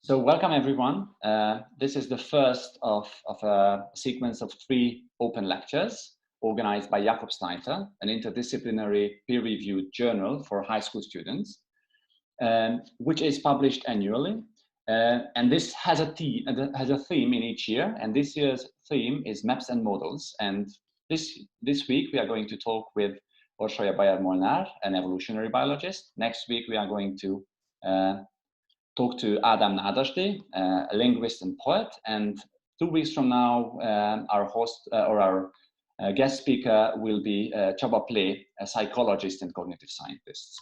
So welcome everyone. This is the first of a sequence of 3 open lectures organized by Jakobsleiter, an interdisciplinary peer-reviewed journal for high school students, which is published annually. And this has a theme in each year, and this year's theme is maps and models. And this week we are going to talk with Orsolya Bajer-Molnár, an evolutionary biologist. Next week we are going to talk to Ádám Nádasdy, a linguist and poet, and 2 weeks from now, our host or our guest speaker will be Csaba Plé, a psychologist and cognitive scientist.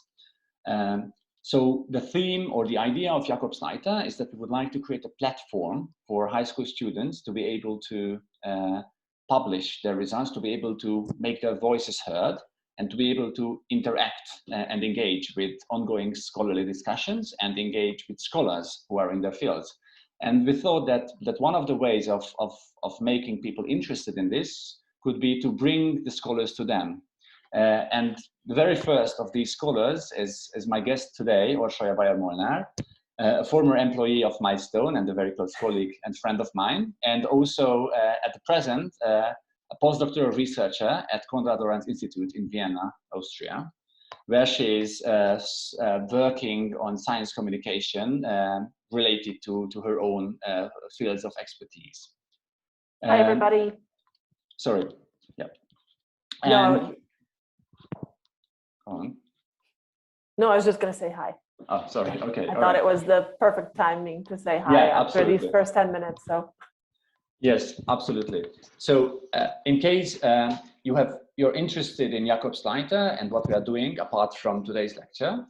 So the theme or the idea of Jakobsleiter is that we would like to create a platform for high school students to be able to publish their results, to be able to make their voices heard, and to be able to interact and engage with ongoing scholarly discussions and engage with scholars who are in their fields. And we thought that one of the ways of making people interested in this could be to bring the scholars to them. And the very first of these scholars is my guest today, Orsolya Bajer-Molnár, a former employee of Milestone and a very close colleague and friend of mine, and also at the present, a postdoctoral researcher at Konrad Lorenz Institute in Vienna, Austria, where she is working on science communication related to her own fields of expertise. Hi, everybody. Sorry. Yeah. No. Go on. No, I was just going to say hi. Oh, sorry. Okay. I thought it was the perfect timing to say hi after these first 10 minutes. So. Yes, absolutely. So in case you're interested in Jakobsleiter and what we are doing apart from today's lecture,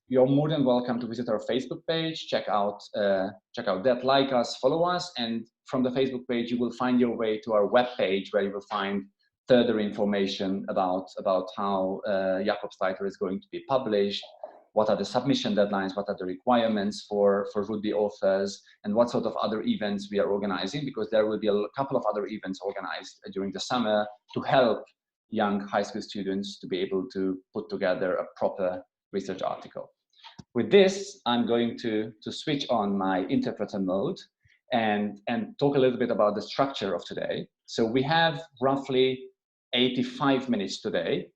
you're more than welcome to visit our Facebook page, check out that, like us, follow us, and from the Facebook page you will find your way to our webpage where you will find further information about how Jakobsleiter is going to be published, what are the submission deadlines, what are the requirements for would-be authors, and what sort of other events we are organizing, because there will be a couple of other events organized during the summer to help young high school students to be able to put together a proper research article. With this, I'm going to switch on my interpreter mode and talk a little bit about the structure of today. So we have roughly 85 minutes today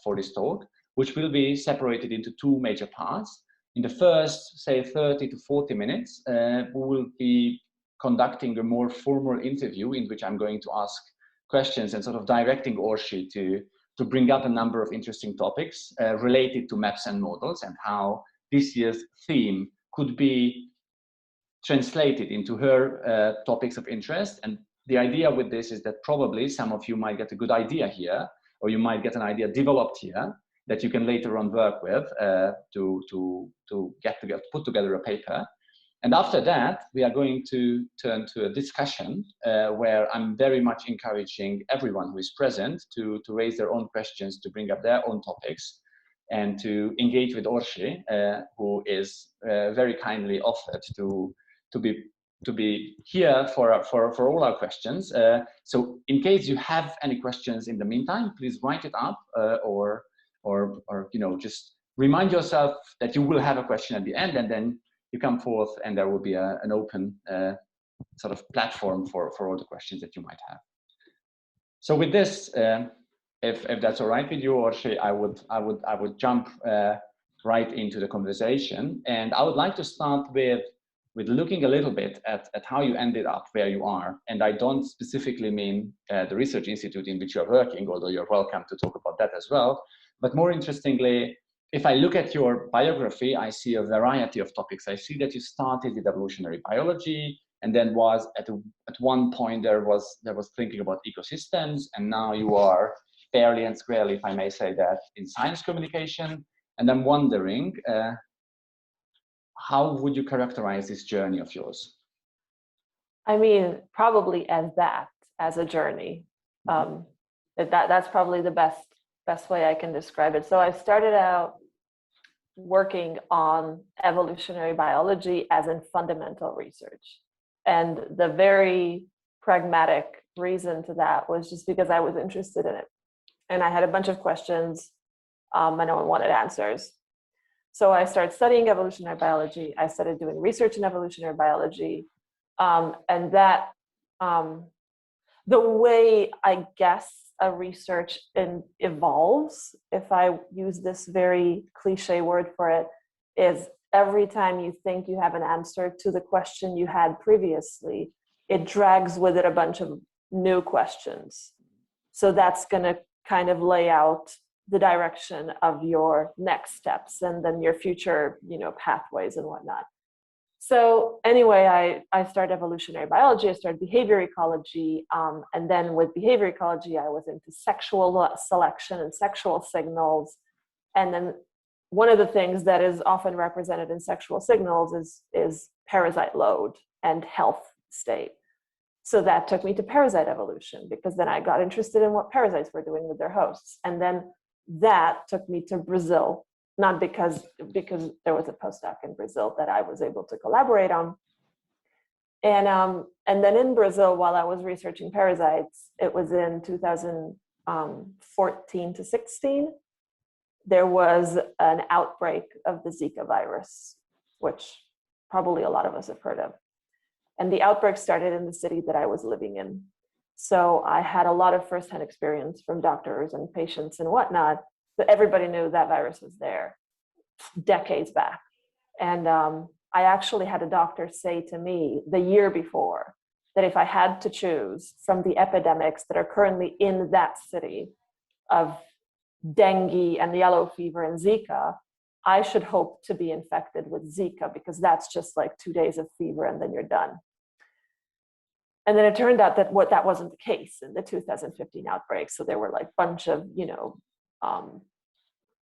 for this talk, which will be separated into 2 major parts. In the first, say, 30 to 40 minutes, we will be conducting a more formal interview in which I'm going to ask questions and sort of directing Orsi to bring up a number of interesting topics related to maps and models and how this year's theme could be translated into her topics of interest. And the idea with this is that probably some of you might get a good idea here, or you might get an idea developed here that you can later on work with to put together a paper. And after that, we are going to turn to a discussion where I'm very much encouraging everyone who is present to raise their own questions, to bring up their own topics, and to engage with Orsi, who is very kindly offered to be here for all our questions. So in case you have any questions in the meantime, please write it up or just remind yourself that you will have a question at the end, and then you come forth and there will be an open sort of platform for all the questions that you might have. So with this, if that's all right with you, Orsi, I would jump right into the conversation, and I would like to start with looking a little bit at how you ended up where you are. And I don't specifically mean the research institute in which you're working, although you're welcome to talk about that as well. But more interestingly, if I look at your biography, I see a variety of topics. I see that you started with evolutionary biology, and then was at one point there was thinking about ecosystems, and now you are fairly and squarely, if I may say that, in science communication. And I'm wondering, how would you characterize this journey of yours? I mean, probably as a journey. That's probably the best way I can describe it. So I started out working on evolutionary biology as in fundamental research. And the very pragmatic reason to that was just because I was interested in it. And I had a bunch of questions and no one wanted answers. So I started studying evolutionary biology. I started doing research in evolutionary biology. And that, the way I guess a research evolves, if I use this very cliche word for it, is every time you think you have an answer to the question you had previously, it drags with it a bunch of new questions. So that's going to kind of lay out the direction of your next steps and then your future, pathways and whatnot. So anyway, I started evolutionary biology, I started behavior ecology, and then with behavior ecology, I was into sexual selection and sexual signals. And then one of the things that is often represented in sexual signals is parasite load and health state. So that took me to parasite evolution, because then I got interested in what parasites were doing with their hosts. And then that took me to Brazil, not because there was a postdoc in Brazil that I was able to collaborate on. And then in Brazil, while I was researching parasites, it was in 2014 to 16, there was an outbreak of the Zika virus, which probably a lot of us have heard of. And the outbreak started in the city that I was living in. So I had a lot of firsthand experience from doctors and patients and whatnot, but everybody knew that virus was there decades back. And I actually had a doctor say to me the year before that if I had to choose from the epidemics that are currently in that city of dengue and yellow fever and Zika, I should hope to be infected with Zika, because that's just like 2 days of fever and then you're done. And then it turned out that that wasn't the case in the 2015 outbreak. So there were like a bunch of,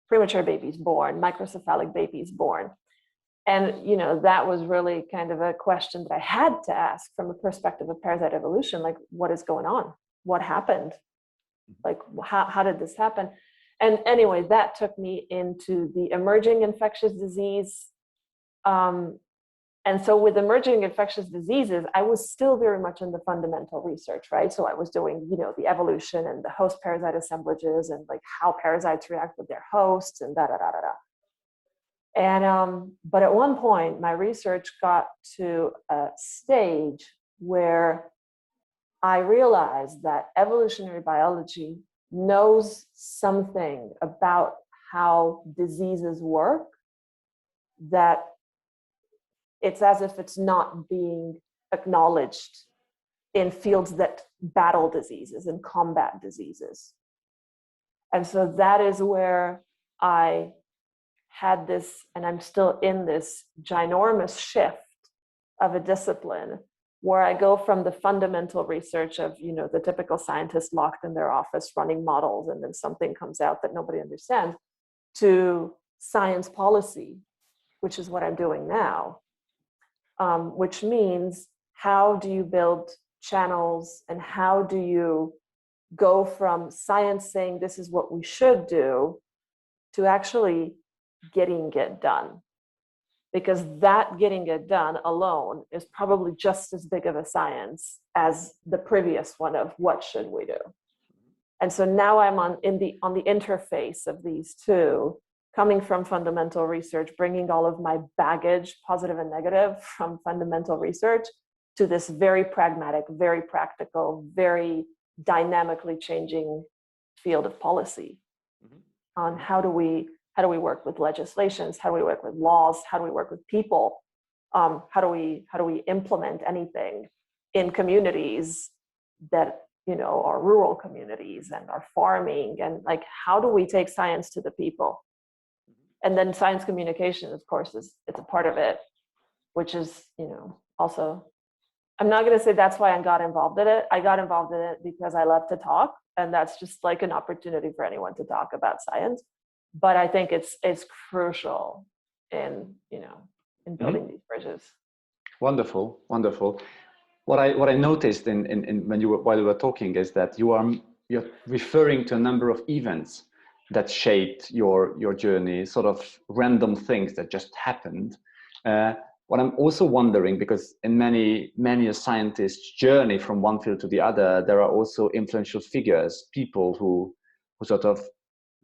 premature babies born, microcephalic babies born. And, that was really kind of a question that I had to ask from the perspective of parasite evolution, like, what is going on? What happened? Like, how did this happen? And anyway, that took me into the emerging infectious disease. And so with emerging infectious diseases, I was still very much in the fundamental research, right? So I was doing, the evolution and the host parasite assemblages and like how parasites react with their hosts and And, but at one point, my research got to a stage where I realized that evolutionary biology knows something about how diseases work that it's as if it's not being acknowledged in fields that battle diseases and combat diseases. And so that is where I had this, and I'm still in this ginormous shift of a discipline where I go from the fundamental research of, the typical scientist locked in their office running models, and then something comes out that nobody understands, to science policy, which is what I'm doing now. Which means, how do you build channels and how do you go from science saying this is what we should do to actually getting it done? Because that getting it done alone is probably just as big of a science as the previous one of what should we do. And so now I'm on the interface of these two, coming from fundamental research, bringing all of my baggage, positive and negative, from fundamental research to this very pragmatic, very practical, very dynamically changing field of policy on how do we work with legislations, how do we work with laws, how do we work with people, how do we implement anything in communities that are rural communities and are farming, and like, how do we take science to the people? And then science communication, of course, it's a part of it, which is, also, I'm not going to say that's why I got involved in it. I got involved in it because I love to talk, and that's just like an opportunity for anyone to talk about science. But I think it's crucial in building these bridges. Wonderful, wonderful. What I noticed while you were talking is that you're referring to a number of events that shaped your journey, sort of random things that just happened. What I'm also wondering, because in many a scientist's journey from one field to the other, there are also influential figures, people who sort of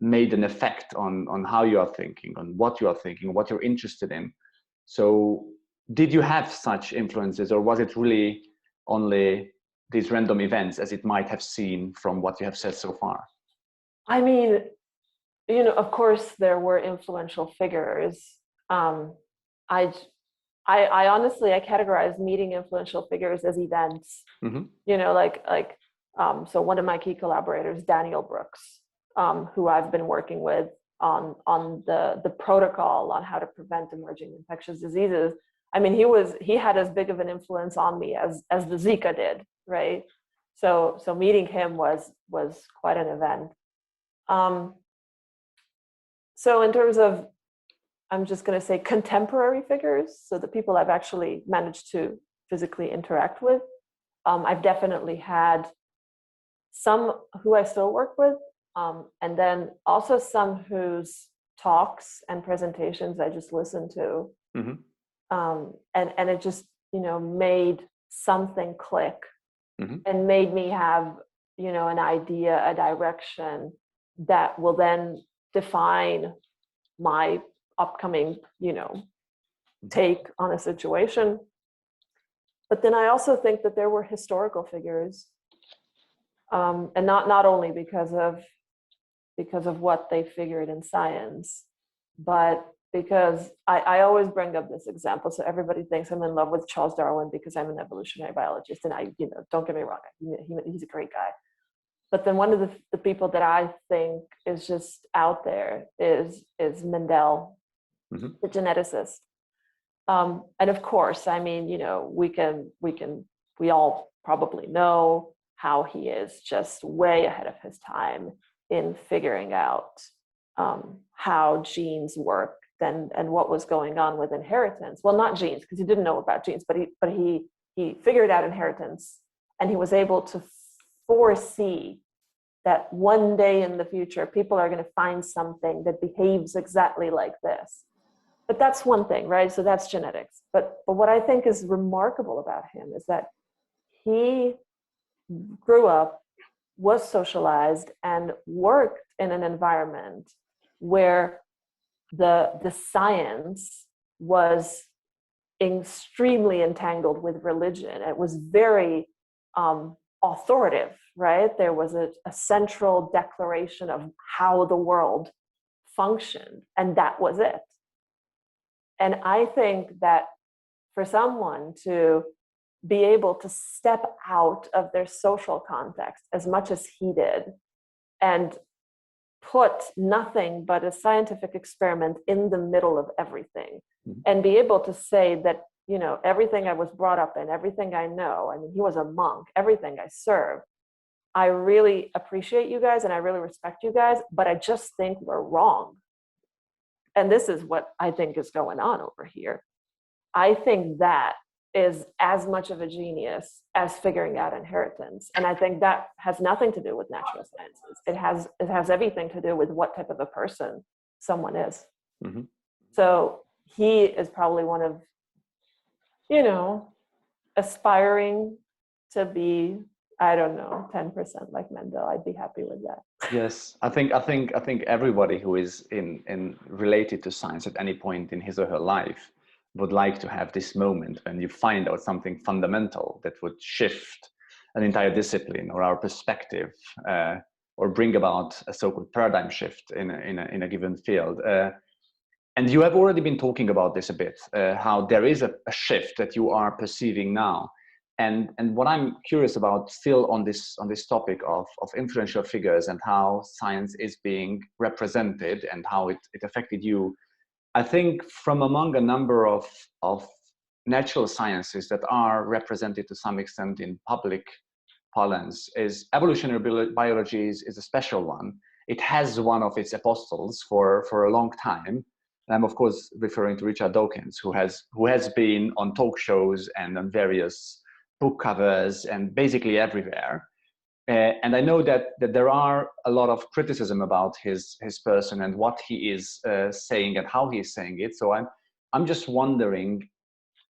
made an effect on how you are thinking, on what you are thinking, what you're interested in. So did you have such influences, or was it really only these random events as it might have seemed from what you have said so far? I mean, you know, of course there were influential figures. I honestly, I categorize meeting influential figures as events. Mm-hmm. You know, so one of my key collaborators, Daniel Brooks, who I've been working with on the protocol on how to prevent emerging infectious diseases. I mean, he had as big of an influence on me as the Zika did, right? So meeting him was quite an event. So in terms of, I'm just going to say contemporary figures, so the people I've actually managed to physically interact with, I've definitely had some who I still work with, and then also some whose talks and presentations I just listened to. Mm-hmm. And it just, you know, made something click, mm-hmm. and made me have, you know, an idea, a direction that will then define my upcoming, you know, take on a situation. But then I also think that there were historical figures, and not only because of what they figured in science, but because I always bring up this example. So everybody thinks I'm in love with Charles Darwin because I'm an evolutionary biologist, and I, you know, don't get me wrong, he's a great guy. But then one of the people that I think is just out there is Mendel, mm-hmm. the geneticist. And of course, I mean, you know, we all probably know how he is just way ahead of his time in figuring out how genes work and what was going on with inheritance. Well, not genes, because he didn't know about genes, but he figured out inheritance, and he was able to foresee that one day in the future, people are going to find something that behaves exactly like this. But that's one thing, right? So that's genetics. But what I think is remarkable about him is that he grew up, was socialized, and worked in an environment where the science was extremely entangled with religion. It was very authoritative, right? There was a central declaration of how the world functioned, and that was it. And I think that for someone to be able to step out of their social context as much as he did, and put nothing but a scientific experiment in the middle of everything, and be able to say that, you know, everything I was brought up in, everything I know, I mean, he was a monk, everything I serve, I really appreciate you guys and I really respect you guys, but I just think we're wrong. And this is what I think is going on over here. I think that is as much of a genius as figuring out inheritance. And I think that has nothing to do with natural sciences. It has everything to do with what type of a person someone is. Mm-hmm. So he is probably one of, you know, aspiring to be, I don't know, 10% like Mendel. I'd be happy with that. Yes, I think everybody who is in related to science at any point in his or her life would like to have this moment when you find out something fundamental that would shift an entire discipline or our perspective, or bring about a so-called paradigm shift in a given field. And you have already been talking about this a bit, how there is a shift that you are perceiving now. And what I'm curious about still on this topic of influential figures and how science is being represented and how it affected you, I think from among a number of natural sciences that are represented to some extent in public parlance, is evolutionary biology is a special one. It has one of its apostles for a long time. And I'm of course referring to Richard Dawkins, who has been on talk shows and on various book covers and basically everywhere. And I know that there are a lot of criticism about his person and what he is saying and how he is saying it. So I'm just wondering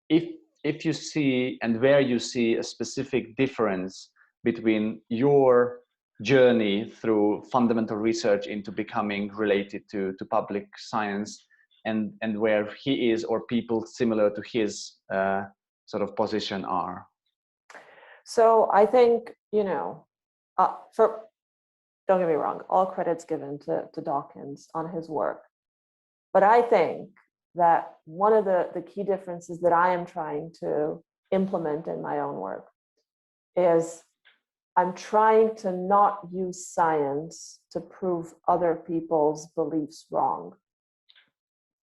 if you see and where you see a specific difference between your journey through fundamental research into becoming related to public science, and where he is, or people similar to his sort of position are? So I think, you know, don't get me wrong, all credit's given to Dawkins on his work. But I think that one of the key differences that I am trying to implement in my own work is I'm trying to not use science to prove other people's beliefs wrong,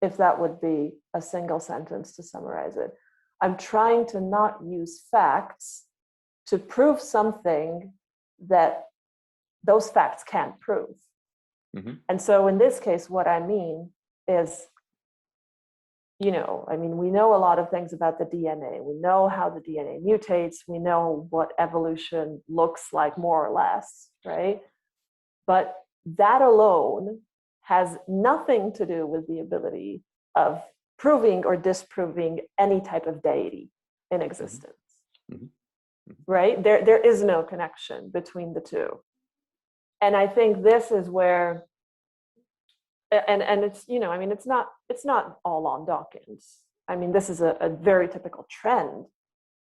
if that would be a single sentence to summarize it. I'm trying to not use facts to prove something that those facts can't prove. Mm-hmm. And so in this case, what I mean is, you know, I mean, we know a lot of things about the DNA. We know how the DNA mutates. We know what evolution looks like, more or less, right? But that alone has nothing to do with the ability of proving or disproving any type of deity in existence, Mm-hmm. Mm-hmm. right? There is no connection between the two. And I think this is where, and it's, you know, I mean, it's not all on Dawkins. I mean, this is a very typical trend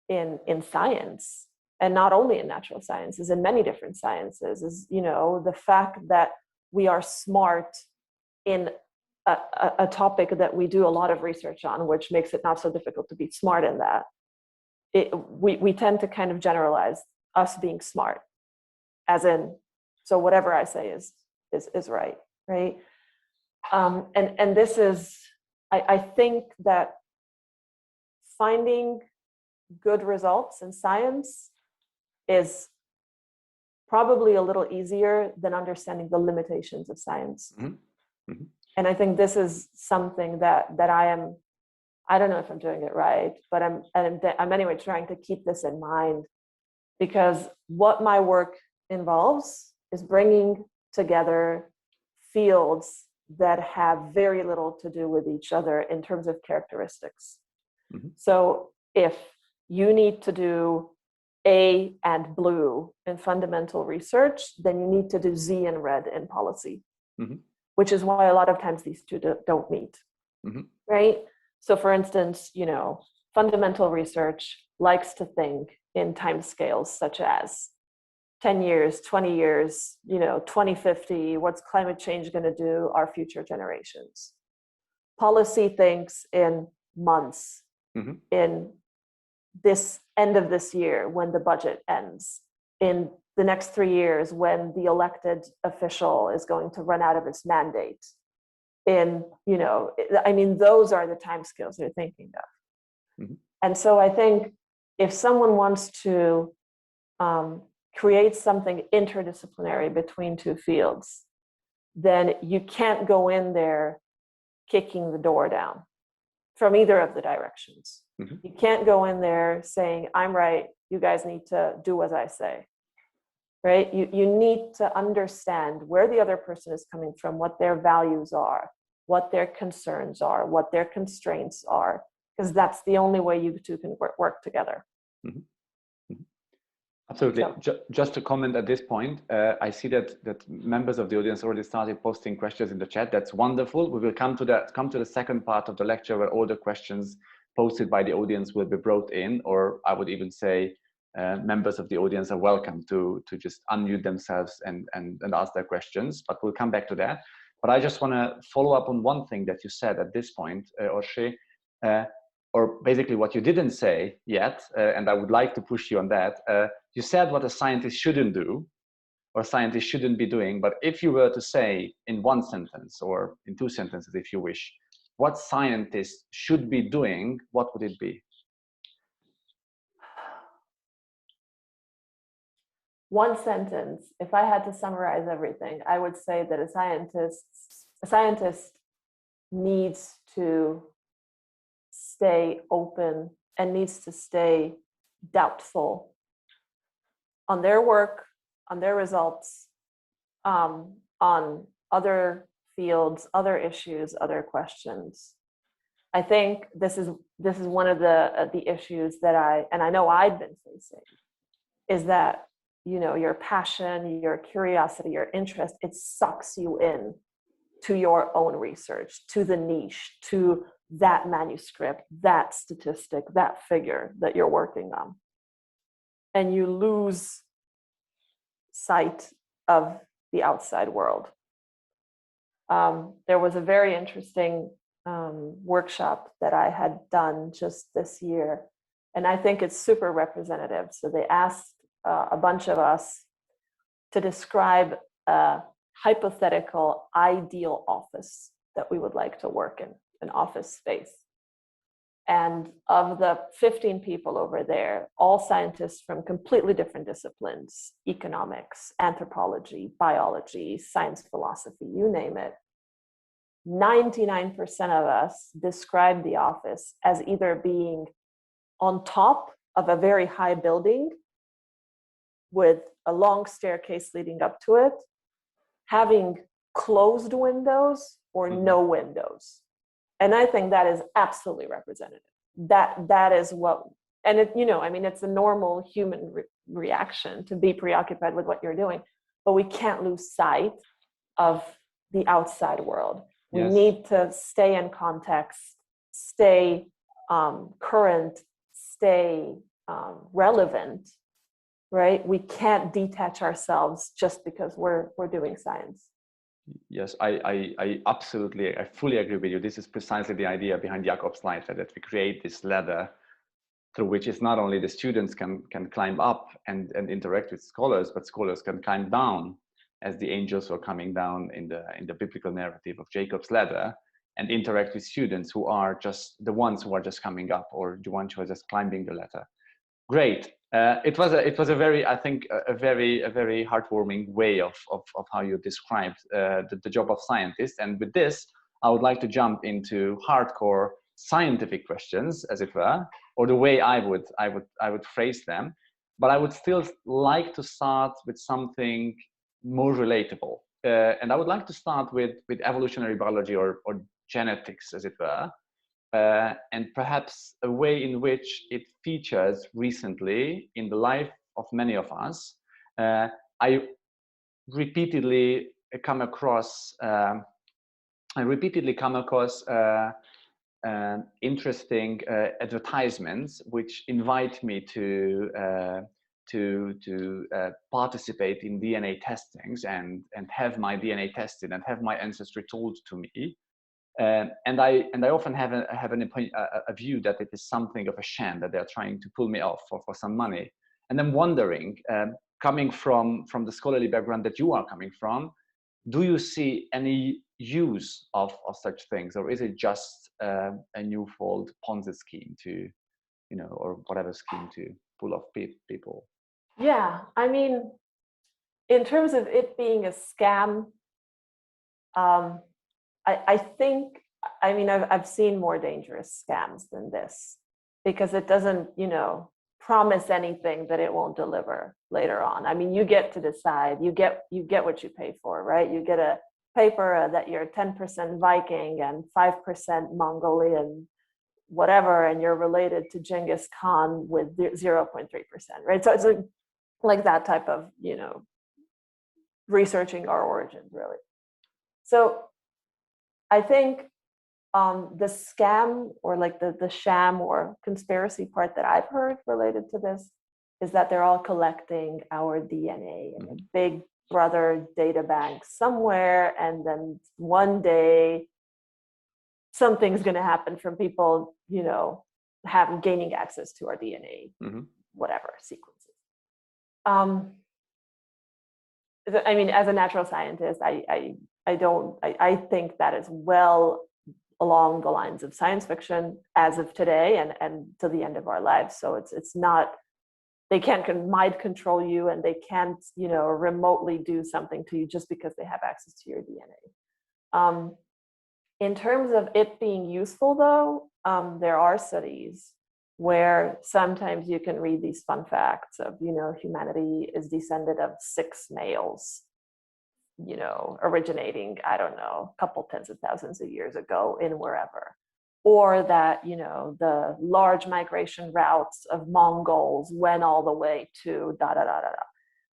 in science, and not only in natural sciences, in many different sciences, is, you know, the fact that we are smart in a topic that we do a lot of research on, which makes it not so difficult to be smart in that. We tend to kind of generalize us being smart, as in, so whatever I say is right, right? And this is, I think that finding good results in science is probably a little easier than understanding the limitations of science. Mm-hmm. Mm-hmm. And I think this is something that I don't know if I'm doing it right, but I'm anyway trying to keep this in mind, because what my work involves is bringing together fields that have very little to do with each other in terms of characteristics. Mm-hmm. So if you need to do A and blue in fundamental research, then you need to do Z and red in policy, mm-hmm. which is why a lot of times these two don't meet, mm-hmm. right? So for instance, you know, fundamental research likes to think in timescales such as 10 years, 20 years, you know, 2050, what's climate change going to do our future generations? Policy thinks in months, mm-hmm. in this end of this year when the budget ends, in the next 3 years when the elected official is going to run out of its mandate. In, you know, I mean, those are the timescales they're thinking of. Mm-hmm. And so I think if someone wants to create something interdisciplinary between two fields, then you can't go in there kicking the door down from either of the directions. Mm-hmm. You can't go in there saying, I'm right, you guys need to do as I say, right? You need to understand where the other person is coming from, what their values are, what their concerns are, what their constraints are, because that's the only way you two can work together. Mm-hmm. Absolutely. So, just to comment at this point, I see that members of the audience already started posting questions in the chat. That's wonderful. We will come to the second part of the lecture where all the questions posted by the audience will be brought in, or I would even say members of the audience are welcome to just unmute themselves and ask their questions, but we'll come back to that. But I just want to follow up on one thing that you said at this point, Orsi, or basically what you didn't say yet, and I would like to push you on that. You said what a scientist shouldn't do, or scientists shouldn't be doing, but if you were to say in one sentence, or in two sentences if you wish, what scientists should be doing, what would it be? One sentence, if I had to summarize everything, I would say that a scientist needs to stay open and needs to stay doubtful on their work, on their results, on other fields, other issues, other questions. I think this is one of the issues that I know I've been facing, is that your passion, your curiosity, your interest, it sucks you in to your own research, to the niche, to that manuscript, that statistic, that figure that you're working on. And you lose sight of the outside world. There was a very interesting workshop that I had done just this year, and I think it's super representative. So they asked a bunch of us to describe a hypothetical ideal office that we would like to work in, an office space. And of the 15 people over there, all scientists from completely different disciplines, economics, anthropology, biology, science philosophy, you name it, 99% of us described the office as either being on top of a very high building with a long staircase leading up to it, having closed windows or no windows. And I think that is absolutely representative. That is what, and it, it's a normal human reaction to be preoccupied with what you're doing, but we can't lose sight of the outside world. We need to stay in context, stay current, stay relevant, right? We can't detach ourselves just because we're doing science. Yes, I absolutely, I fully agree with you. This is precisely the idea behind Jakobsleiter, that we create this ladder through which is not only the students can climb up and interact with scholars, but scholars can climb down as the angels are coming down in the biblical narrative of Jacob's ladder, and interact with students who are just the ones who are just coming up, or the ones who are just climbing the ladder. Great. It was a very, I think, a very heartwarming way of how you described the job of scientist. And with this, I would like to jump into hardcore scientific questions, as it were, or the way I would phrase them. But I would still like to start with something more relatable. And I would like to start with evolutionary biology or genetics, as it were. And perhaps a way in which it features recently in the life of many of us. I repeatedly come across interesting advertisements which invite me to participate in DNA testings and have my DNA tested and have my ancestry told to me. And I often have a view that it is something of a sham, that they're trying to pull me off for some money. And I'm wondering, coming from the scholarly background that you are coming from, do you see any use of such things, or is it just a newfold Ponzi scheme to, or whatever scheme to pull off people? Yeah, I mean, in terms of it being a scam, I think, I've seen more dangerous scams than this, because it doesn't, promise anything that it won't deliver later on. I mean, you get to decide, you get what you pay for, right? You get a paper that you're 10% Viking and 5% Mongolian, whatever, and you're related to Genghis Khan with 0.3%, right? So it's like that type of, researching our origins, really. So I think the scam, or like the sham or conspiracy part that I've heard related to this is that they're all collecting our DNA in a big brother data bank somewhere, and then one day something's going to happen from people, gaining access to our DNA, whatever sequences. As a natural scientist, I think that is well along the lines of science fiction as of today and to the end of our lives. So it's not, they can't mind control you, and they can't, remotely do something to you just because they have access to your DNA. In terms of it being useful, though, there are studies where sometimes you can read these fun facts of, humanity is descended of 6 males, originating, I don't know, a couple tens of thousands of years ago in wherever. Or that, the large migration routes of Mongols went all the way to da da da da da.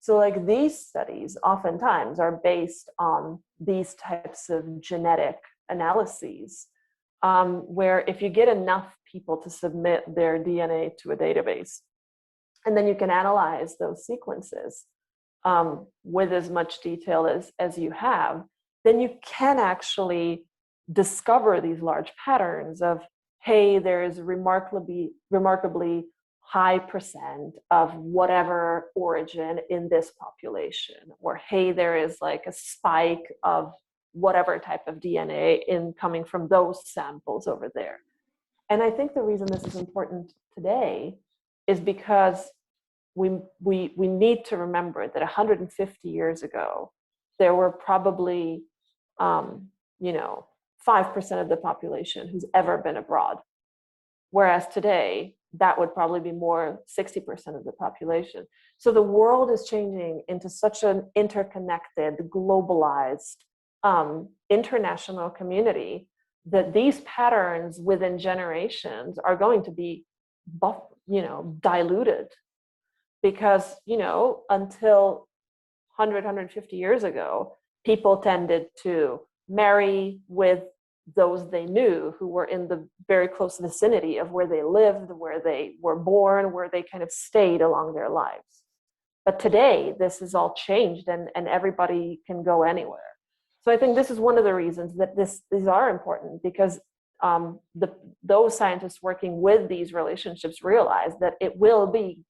So like these studies oftentimes are based on these types of genetic analyses, where if you get enough people to submit their DNA to a database, and then you can analyze those sequences with as much detail as you have, then you can actually discover these large patterns of, hey, there's remarkably high percent of whatever origin in this population, or hey, there is like a spike of whatever type of DNA coming from those samples over there. And I think the reason this is important today is because we need to remember that 150 years ago, there were probably 5% of the population who's ever been abroad. Whereas today, that would probably be more 60% of the population. So the world is changing into such an interconnected, globalized, international community that these patterns within generations are going to be, diluted. Because, until 150 years ago, people tended to marry with those they knew who were in the very close vicinity of where they lived, where they were born, where they kind of stayed along their lives. But today, this is all changed and everybody can go anywhere. So I think this is one of the reasons that these are important, because those scientists working with these relationships realize that it will be,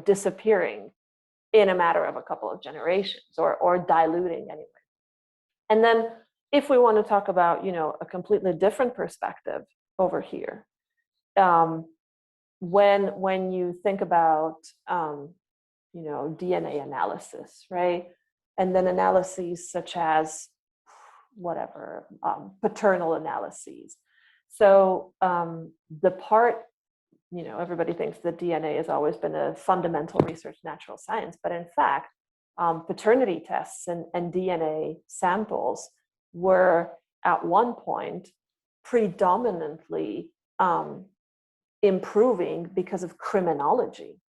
disappearing in a matter of a couple of generations or diluting anyway. And then if we want to talk about, a completely different perspective over here, when you think about, DNA analysis, right? And then analyses such as paternal analyses. So the part, everybody thinks that DNA has always been a fundamental research natural science, but in fact, paternity tests and DNA samples were at one point predominantly improving because of criminology.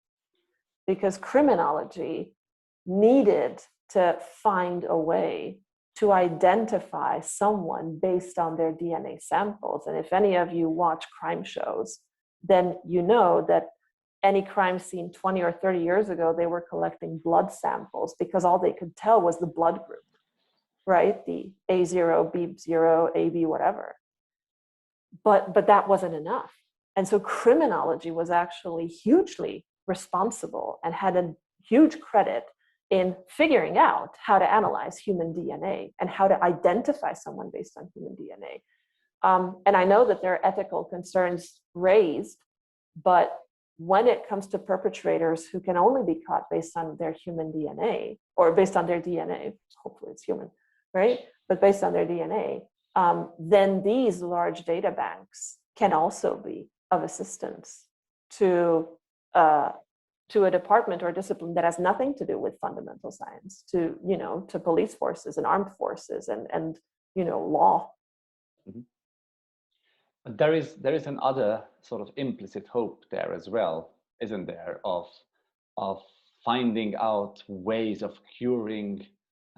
Because criminology needed to find a way to identify someone based on their DNA samples. And if any of you watch crime shows, then you know that any crime scene 20 or 30 years ago, they were collecting blood samples because all they could tell was the blood group, right? The A0, B0, AB, whatever. But that wasn't enough. And so criminology was actually hugely responsible and had a huge credit in figuring out how to analyze human DNA and how to identify someone based on human DNA. And I know that there are ethical concerns raised, but when it comes to perpetrators who can only be caught based on their human DNA, or based on their DNA, hopefully it's human, right? But based on their DNA, then these large data banks can also be of assistance to a department or discipline that has nothing to do with fundamental science, to police forces and armed forces and law. Mm-hmm. But there is another sort of implicit hope there as well, isn't there, of finding out ways of curing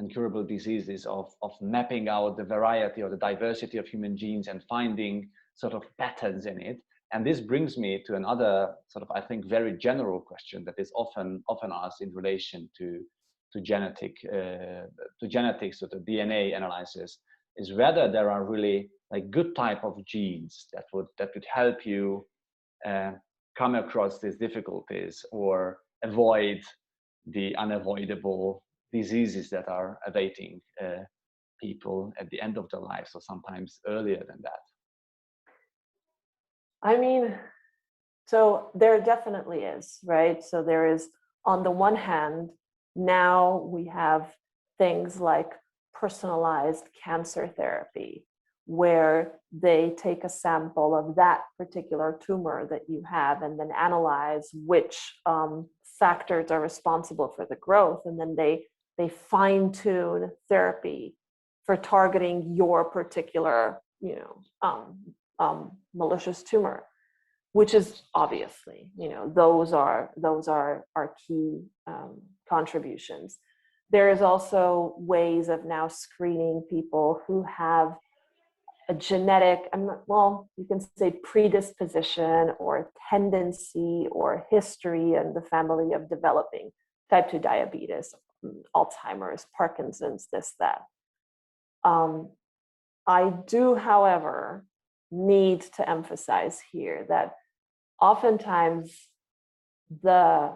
incurable diseases, of mapping out the variety or the diversity of human genes and finding sort of patterns in it. And this brings me to another sort of, I think, very general question that is often asked in relation to genetics, or the DNA analysis, is whether there are really like good type of genes that would help you come across these difficulties or avoid the unavoidable diseases that are awaiting people at the end of their lives, or sometimes earlier than that. I mean, so there definitely is, right? So there is, on the one hand, now we have things like personalized cancer therapy, where they take a sample of that particular tumor that you have and then analyze which factors are responsible for the growth. And then they fine-tune therapy for targeting your particular, malicious tumor, which is obviously, those are key contributions. There is also ways of now screening people who have a genetic, well, you can say predisposition or tendency or history in the family of developing type 2 diabetes, Alzheimer's, Parkinson's, this, that. I do, however, need to emphasize here that oftentimes the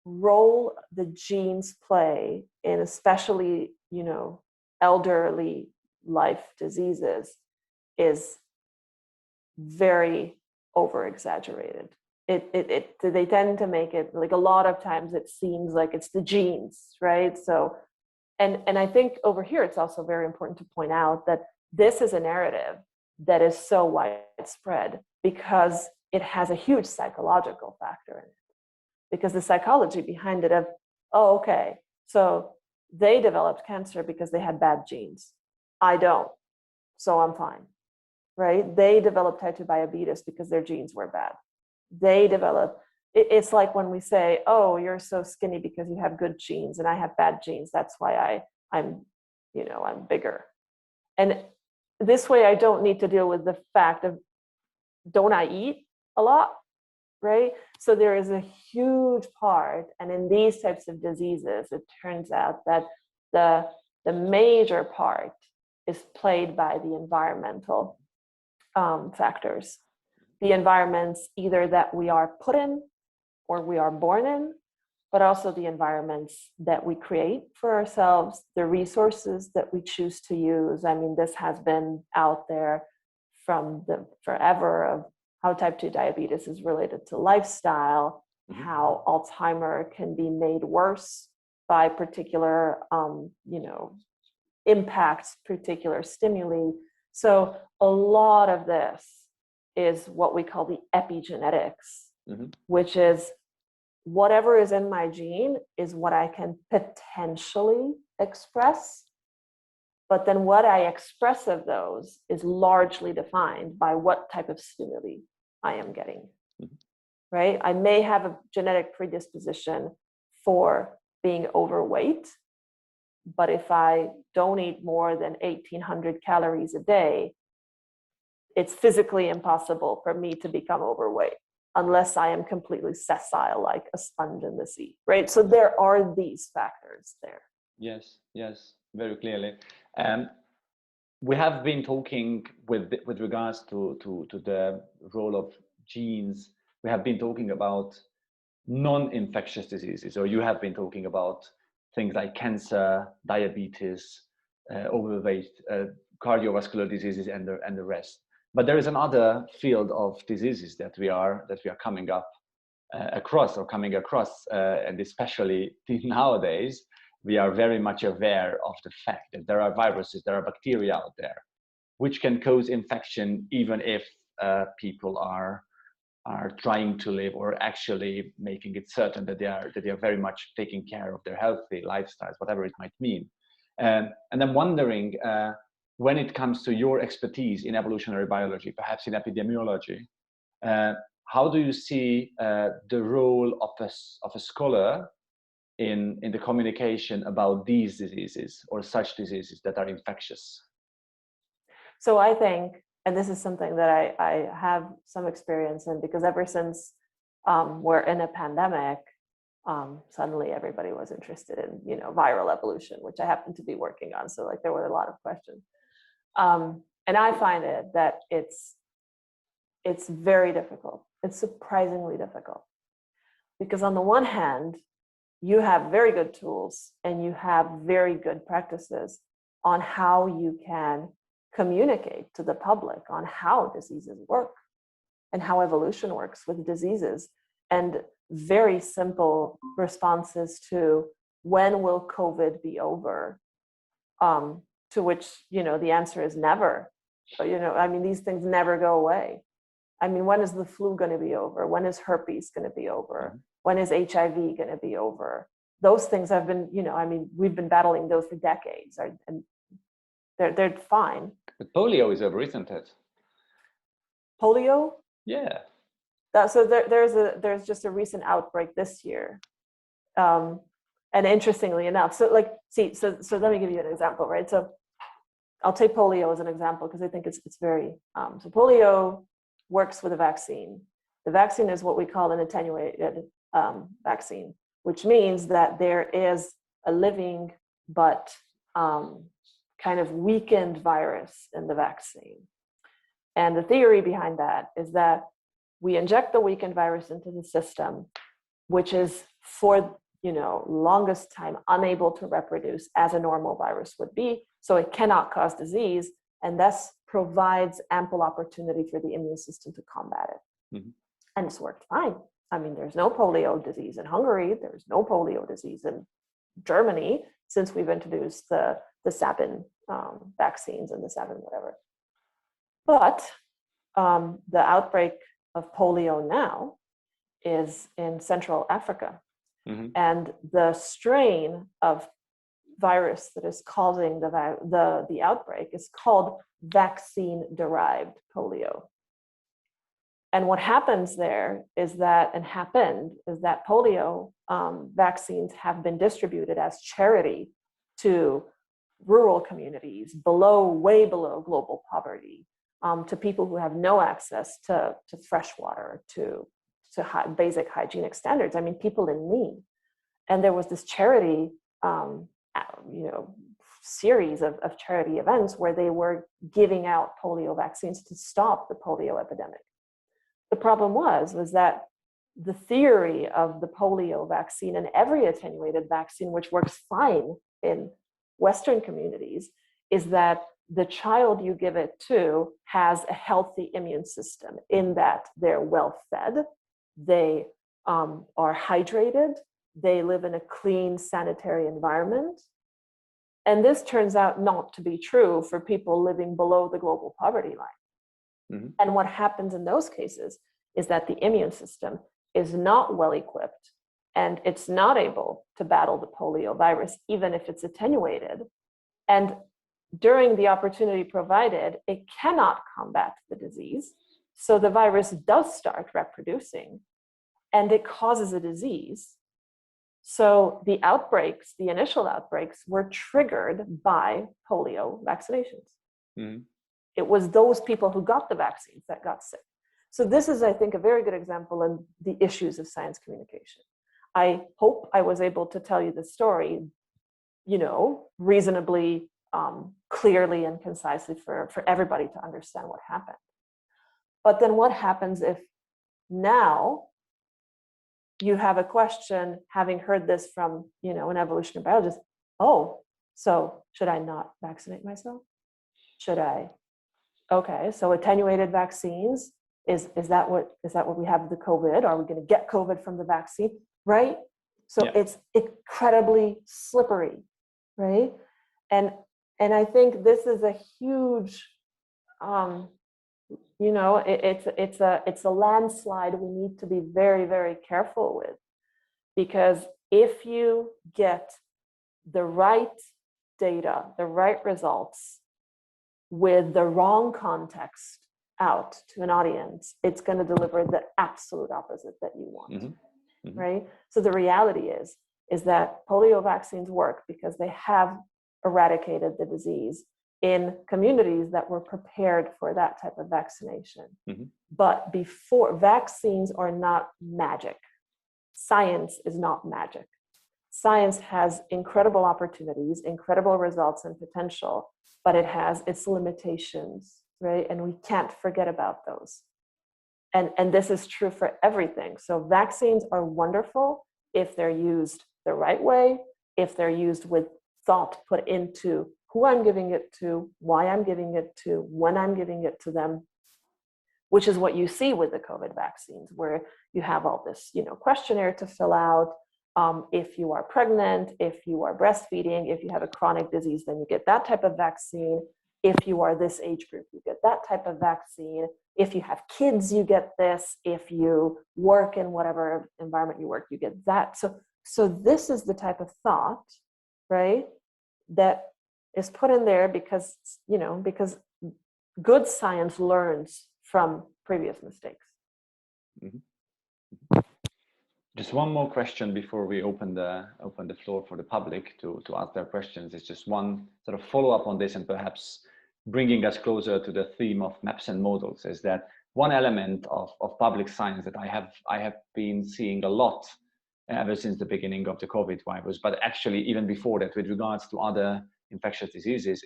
role the genes play in especially, elderly life diseases is very over exaggerated. They tend to make it like a lot of times it seems like it's the genes, right? So, and I think over here it's also very important to point out that this is a narrative that is so widespread because it has a huge psychological factor in it. Because the psychology behind it of, oh, okay, so they developed cancer because they had bad genes. I don't, so I'm fine, right? They developed type 2 diabetes because their genes were bad. They develop, it's like when we say, oh, you're so skinny because you have good genes and I have bad genes. That's why I'm bigger. And this way I don't need to deal with the fact of, don't I eat a lot, right? So there is a huge part, and in these types of diseases, it turns out that the major part is played by the environmental factors. The environments either that we are put in or we are born in, but also the environments that we create for ourselves, the resources that we choose to use. I mean, this has been out there from forever of how type 2 diabetes is related to lifestyle, how Alzheimer can be made worse by particular, impacts, particular stimuli. So a lot of this is what we call the epigenetics, which is whatever is in my gene is what I can potentially express. But then what I express of those is largely defined by what type of stimuli I am getting, right? I may have a genetic predisposition for being overweight, but if I don't eat more than 1,800 calories a day, it's physically impossible for me to become overweight unless I am completely sessile, like a sponge in the sea, right? So there are these factors there. Yes, very clearly. We have been talking with regards to the role of genes. We have been talking about non-infectious diseases, or you have been talking about things like cancer, diabetes, overweight, cardiovascular diseases, and the rest. But there is another field of diseases that we are coming across, and especially nowadays, we are very much aware of the fact that there are viruses, there are bacteria out there, which can cause infection even if people are trying to live or actually making it certain that they are very much taking care of their healthy lifestyles, whatever it might mean. And I'm wondering, when it comes to your expertise in evolutionary biology, perhaps in epidemiology, how do you see the role of a scholar in the communication about these diseases or such diseases that are infectious? So I think, and this is something that I have some experience in, because ever since we're in a pandemic, suddenly everybody was interested in, viral evolution, which I happen to be working on. So like there were a lot of questions. And I find it that it's very difficult. It's surprisingly difficult. Because on the one hand, you have very good tools and you have very good practices on how you can communicate to the public on how diseases work and how evolution works with diseases, and very simple responses to when will COVID be over, to which, the answer is never. But, these things never go away. When is the flu going to be over? When is herpes going to be over? When is HIV going to be over? Those things have been, we've been battling those for decades, and they're fine. But polio is over, isn't it? Polio? Yeah. So there's just a recent outbreak this year. And And interestingly enough, so let me give you an example, right? So I'll take polio as an example because I think it's very, so polio works with a vaccine. The vaccine is what we call an attenuated vaccine, which means that there is a living but kind of weakened virus in the vaccine. And the theory behind that is that we inject the weakened virus into the system, which is for longest time unable to reproduce as a normal virus would be, so it cannot cause disease, and thus provides ample opportunity for the immune system to combat it. Mm-hmm. And it's worked fine. I mean, there's no polio disease in Hungary, there's no polio disease in Germany since we've introduced the Sabin vaccines and the Sabin whatever. But the outbreak of polio now is in Central Africa. Mm-hmm. And the strain of virus that is causing the outbreak is called vaccine-derived polio. And what happens there is that polio vaccines have been distributed as charity to rural communities way below global poverty, to people who have no access to fresh water, to basic hygienic standards. I mean, people in need. And there was this charity, series of charity events where they were giving out polio vaccines to stop the polio epidemic. The problem was that the theory of the polio vaccine and every attenuated vaccine, which works fine in Western communities, is that the child you give it to has a healthy immune system in that they're well fed, they are hydrated, they live in a clean, sanitary environment. And this turns out not to be true for people living below the global poverty line. Mm-hmm. And what happens in those cases is that the immune system is not well equipped and it's not able to battle the polio virus, even if it's attenuated. And during the opportunity provided, it cannot combat the disease. So the virus does start reproducing and it causes a disease. So the initial outbreaks were triggered by polio vaccinations. Mm-hmm. It was those people who got the vaccines that got sick. So this is, I think, a very good example of the issues of science communication. I hope I was able to tell you the story, reasonably clearly and concisely for everybody to understand what happened. But then what happens if now you have a question, having heard this from, an evolutionary biologist, so should I not vaccinate myself? Should I? Okay, so attenuated vaccines, is that what we have the COVID? Are we going to get COVID from the vaccine? Right? So yeah. It's incredibly slippery, right? And I think this is a huge, it's a landslide we need to be very, very careful with, because if you get the right data, the right results with the wrong context out to an audience, it's going to deliver the absolute opposite that you want. Mm-hmm. Mm-hmm. Right? So the reality is that polio vaccines work because they have eradicated the disease in communities that were prepared for that type of vaccination. Mm-hmm. But vaccines are not magic. Science is not magic. Science has incredible opportunities, incredible results and potential, but it has its limitations, right? And we can't forget about those. And this is true for everything. So vaccines are wonderful if they're used the right way, if they're used with thought put into who I'm giving it to, why I'm giving it to, when I'm giving it to them, which is what you see with the COVID vaccines, where you have all this, questionnaire to fill out. If you are pregnant, if you are breastfeeding, if you have a chronic disease, then you get that type of vaccine. If you are this age group, you get that type of vaccine. If you have kids, you get this. If you work in whatever environment you work, you get that. So this is the type of thought, right, that is put in there because good science learns from previous mistakes. Mm-hmm. Just one more question before we open the floor for the public to ask their questions. It's just one sort of follow up on this, and perhaps bringing us closer to the theme of maps and models. Is that one element of public science that I have been seeing a lot ever since the beginning of the COVID virus, but actually even before that, with regards to other infectious diseases,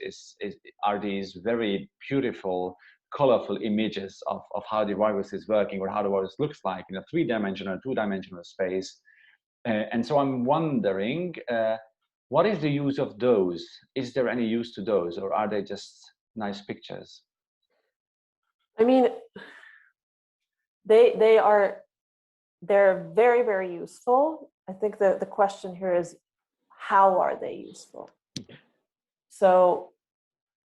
are these very beautiful, colorful images of how the virus is working or how the virus looks like in a 3-dimensional, 2-dimensional space. And so I'm wondering, what is the use of those? Is there any use to those, or are they just nice pictures? I mean, they're very, very useful. I think the question here is, how are they useful? So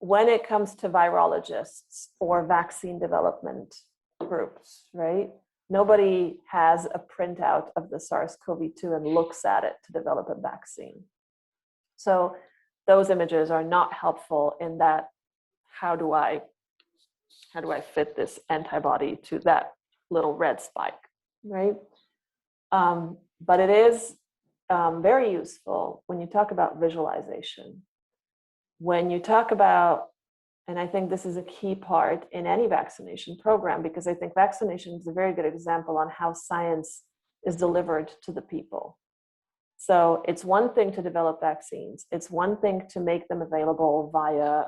when it comes to virologists or vaccine development groups, right? Nobody has a printout of the SARS-CoV-2 and looks at it to develop a vaccine. So those images are not helpful in that, how do I fit this antibody to that little red spike, right? But it is very useful when you talk about visualization. When you talk about, and I think this is a key part in any vaccination program, because I think vaccination is a very good example on how science is delivered to the people. So it's one thing to develop vaccines. It's one thing to make them available via,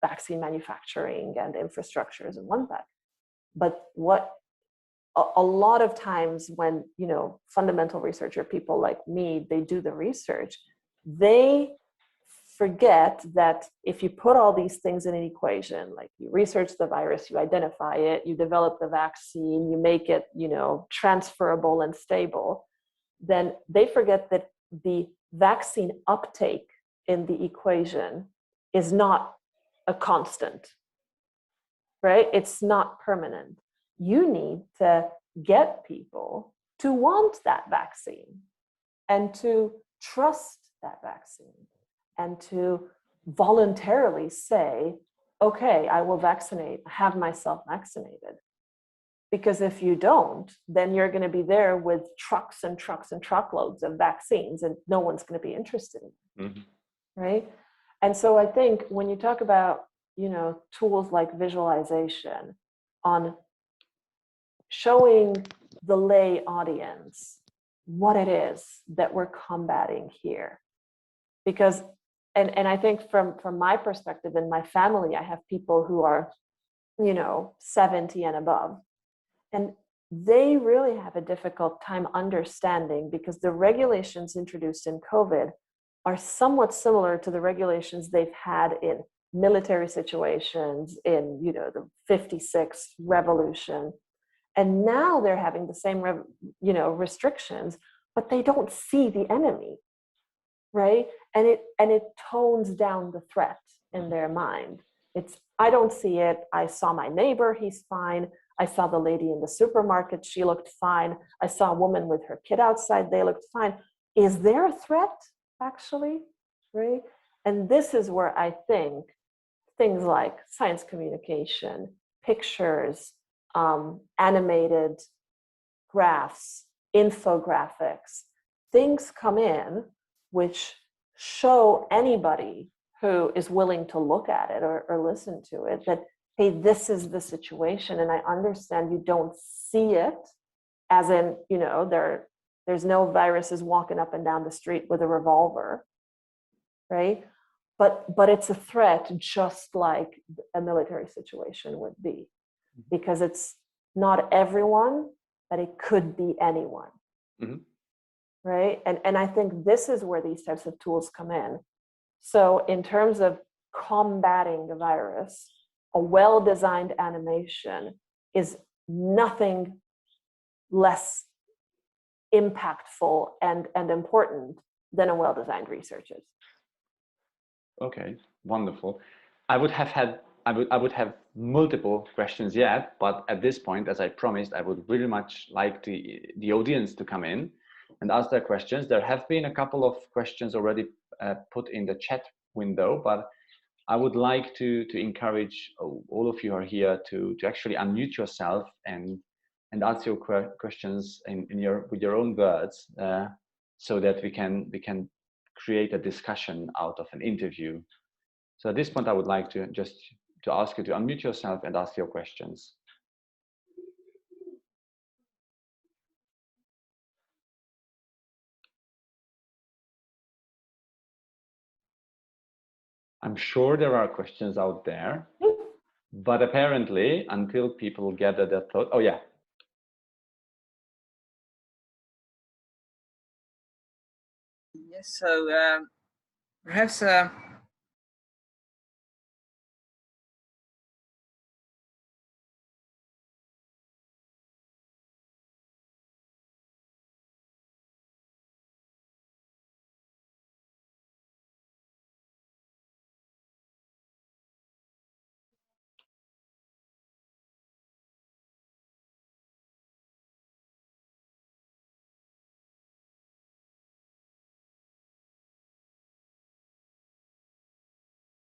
vaccine manufacturing and infrastructures and one thing. But what a lot of times when, fundamental researcher people like me, they do the research, they forget that if you put all these things in an equation, like you research the virus, you identify it, you develop the vaccine, you make it, transferable and stable, then they forget that the vaccine uptake in the equation is not a constant, right? It's not permanent. You need to get people to want that vaccine and to trust that vaccine and to voluntarily say, okay, I will have myself vaccinated. Because if you don't, then you're going to be there with trucks and trucks and truckloads of vaccines and no one's going to be interested in it, right? And so I think when you talk about, tools like visualization on showing the lay audience what it is that we're combating here, because and I think from my perspective, in my family, I have people who are, 70 and above. And they really have a difficult time understanding, because the regulations introduced in COVID are somewhat similar to the regulations they've had in military situations, in, the 56 revolution. And now they're having the same, restrictions, but they don't see the enemy, right? And it tones down the threat in their mind. It's, I don't see it. I saw my neighbor, he's fine. I saw the lady in the supermarket, she looked fine. I saw a woman with her kid outside, they looked fine. Is there a threat, actually, right? And this is where I think things like science communication, pictures, animated graphs, infographics, things come in which show anybody who is willing to look at it or listen to it that, hey, this is the situation, and I understand you don't see it, as in, there's no viruses walking up and down the street with a revolver, right? But it's a threat, just like a military situation would be, because it's not everyone, but it could be anyone, right? And I think this is where these types of tools come in. So in terms of combating the virus, a well-designed animation is nothing less impactful and important than a well-designed research is. Okay, wonderful. I would have multiple questions yet, but at this point, as I promised, I would really much like the audience to come in and ask their questions. There have been a couple of questions already put in the chat window, but I would like to encourage all of you who are here to actually unmute yourself and and ask your questions with your own words, so that we can create a discussion out of an interview. So at this point, I would like to ask you to unmute yourself and ask your questions. I'm sure there are questions out there, but apparently until people gather their thought, oh yeah. Yes, so perhaps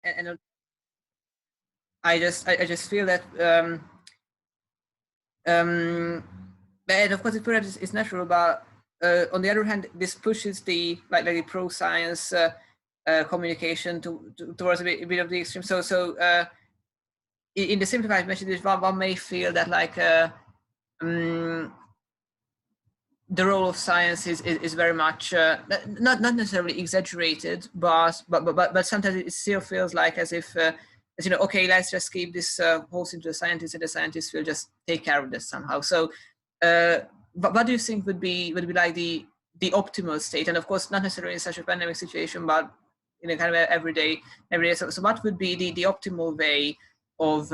and I just feel that and of course it perhaps is natural, but on the other hand, this pushes the like the pro-science communication towards a bit of the extreme. So in the simplified message, one may feel that like the role of science is very much not necessarily exaggerated, but sometimes it still feels like as if as okay, let's just keep this whole thing to the scientists, and the scientists will just take care of this somehow. So what do you think would be like the optimal state? And of course, not necessarily in such a pandemic situation, but in a kind of every day. So what would be the optimal way of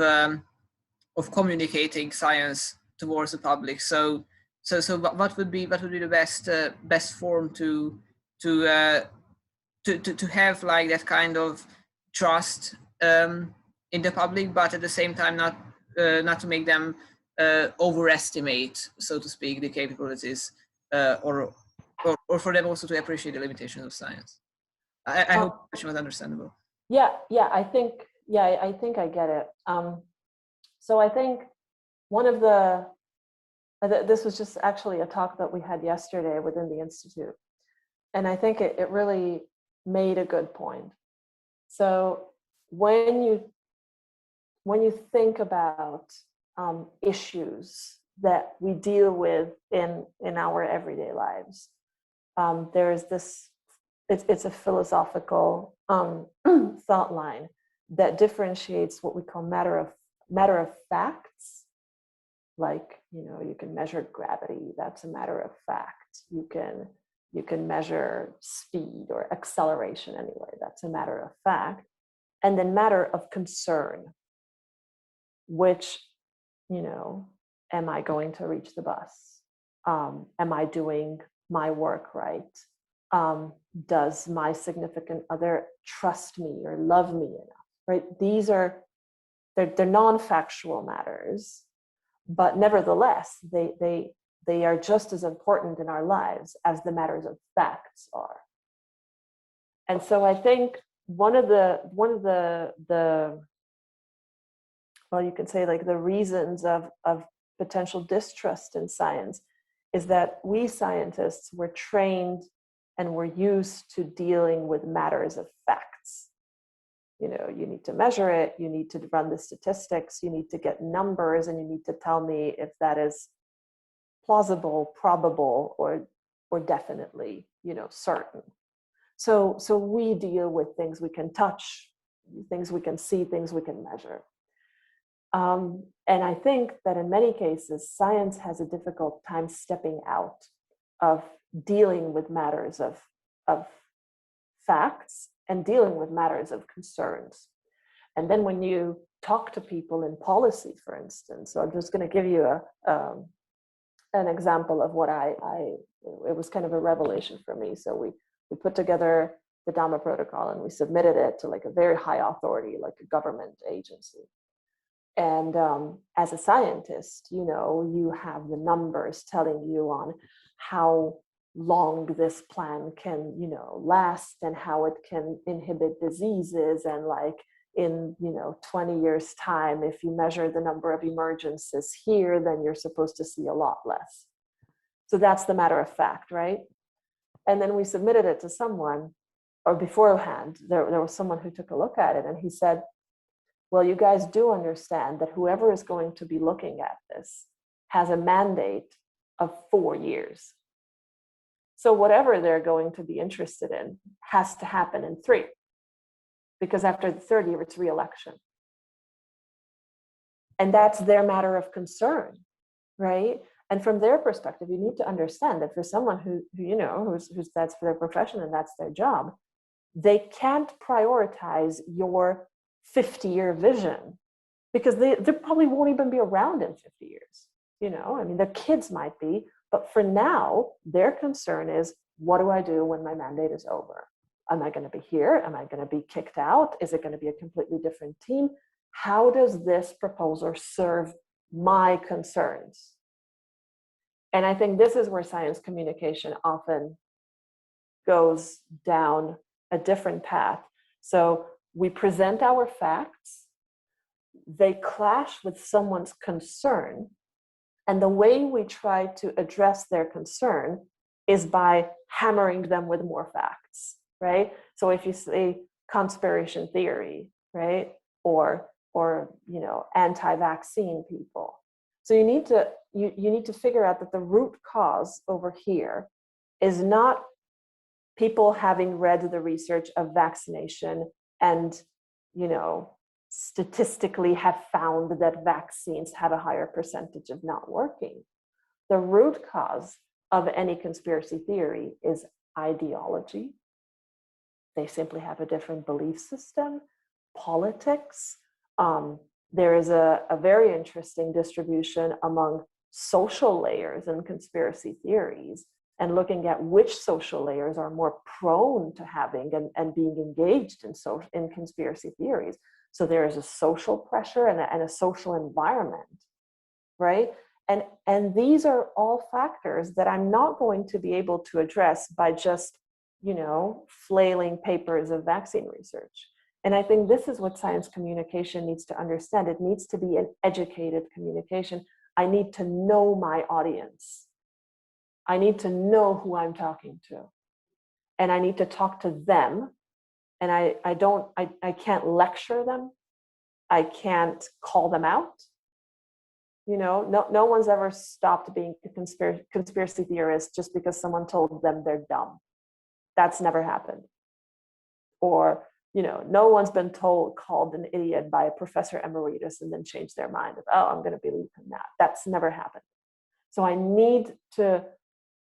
communicating science towards the public? So what would be the best form to have like that kind of trust in the public, but at the same time not to make them overestimate, so to speak, the capabilities, or for them also to appreciate the limitations of science. I hope the question was understandable. Yeah, I think I get it. So I think one of this was just actually a talk that we had yesterday within the Institute. And I think it really made a good point. So when you think about issues that we deal with in our everyday lives, there's this, it's a philosophical thought line that differentiates what we call matter of facts. Like, you can measure gravity, that's a matter of fact. You can measure speed or acceleration anyway, that's a matter of fact. And then matter of concern, which, am I going to reach the bus? Am I doing my work right? Does my significant other trust me or love me enough, right? They're non-factual matters, but nevertheless, they are just as important in our lives as the matters of facts are. And so I think one of the well, you can say like the reasons of potential distrust in science is that we scientists were trained and we're used to dealing with matters of facts. You need to measure it, you need to run the statistics, you need to get numbers, and you need to tell me if that is plausible, probable, or definitely, certain. So we deal with things we can touch, things we can see, things we can measure. And I think that in many cases, science has a difficult time stepping out of dealing with matters of facts and dealing with matters of concerns. And then when you talk to people in policy, for instance, so I'm just going to give you an example of what it was kind of a revelation for me. So we put together the DAMA protocol and we submitted it to like a very high authority, like a government agency. And as a scientist, you have the numbers telling you on how long this plan can, last, and how it can inhibit diseases, and like, in 20 years time, if you measure the number of emergences here, then you're supposed to see a lot less. So that's the matter of fact, right? And then we submitted it to someone, or beforehand, there was someone who took a look at it, and he said, well, you guys do understand that whoever is going to be looking at this has a mandate of 4 years. So whatever they're going to be interested in has to happen in 3, because after the 3rd year, it's re-election. And that's their matter of concern, right? And from their perspective, you need to understand that for someone who's that's for their profession and that's their job, they can't prioritize your 50-year vision, because they probably won't even be around in 50 years. I mean, their kids might be, but for now, their concern is, what do I do when my mandate is over? Am I going to be here? Am I going to be kicked out? Is it going to be a completely different team? How does this proposal serve my concerns? And I think this is where science communication often goes down a different path. So we present our facts, they clash with someone's concern, and the way we try to address their concern is by hammering them with more facts, right? So if you say conspiracy theory, right, or anti-vaccine people, so you need to figure out that the root cause over here is not people having read the research of vaccination and statistically have found that vaccines have a higher percentage of not working. The root cause of any conspiracy theory is ideology. They simply have a different belief system, politics. There is a very interesting distribution among social layers in conspiracy theories, and looking at which social layers are more prone to having and being engaged in conspiracy theories. So there is a social pressure and a social environment, right? And these are all factors that I'm not going to be able to address by just, flailing papers of vaccine research. And I think this is what science communication needs to understand. It needs to be an educated communication. I need to know my audience. I need to know who I'm talking to. And I need to talk to them. And I can't lecture them. I can't call them out. No one's ever stopped being a conspiracy theorist just because someone told them they're dumb. That's never happened. Or, no one's been called an idiot by a professor emeritus and then changed their mind of, oh, I'm going to believe in that. That's never happened. So I need to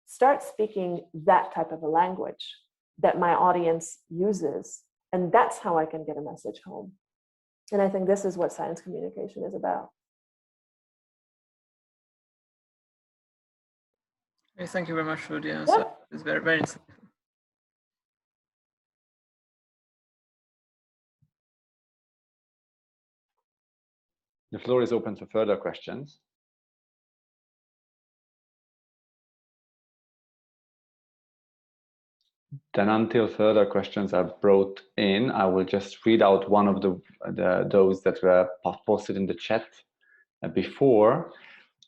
start speaking that type of a language that my audience uses. And that's how I can get a message home. And I think this is what science communication is about. Thank you very much for the answer. Yeah. It's very, very insightful. The floor is open for further questions. Then until further questions are brought in, I will just read out one of those that were posted in the chat before.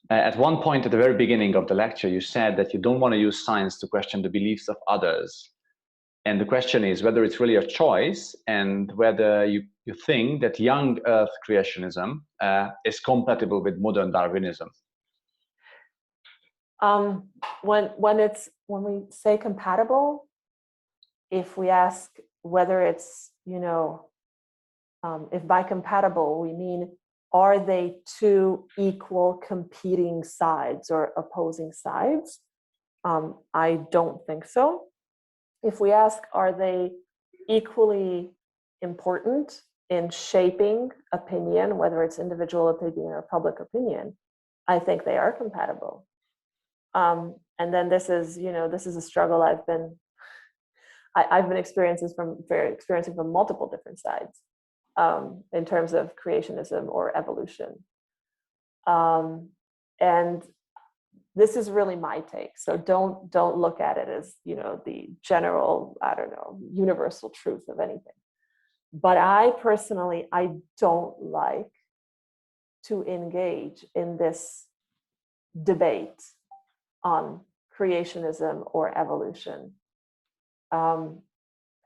At one point at the very beginning of the lecture, you said that you don't want to use science to question the beliefs of others. And the question is whether it's really a choice and whether you think that young Earth creationism is compatible with modern Darwinism. When we say compatible, if we ask whether it's, if by compatible we mean, are they two equal competing sides or opposing sides? I don't think so. If we ask, are they equally important in shaping opinion, whether it's individual opinion or public opinion, I think they are compatible. And then this is a struggle I've been experiencing from multiple different sides in terms of creationism or evolution. And this is really my take. So don't look at it as, the general, universal truth of anything. But I personally, I don't like to engage in this debate on creationism or evolution. And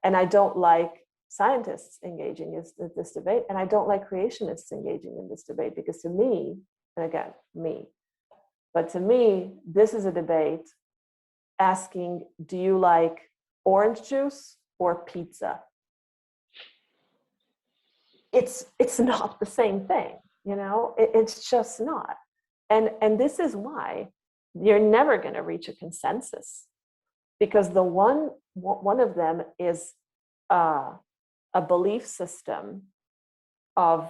I don't like scientists engaging in this debate, and I don't like creationists engaging in this debate, because to me, and again, but to me, this is a debate asking, do you like orange juice or pizza? It's not the same thing, you know, it's just not. And this is why you're never going to reach a consensus, because the one of them is a belief system of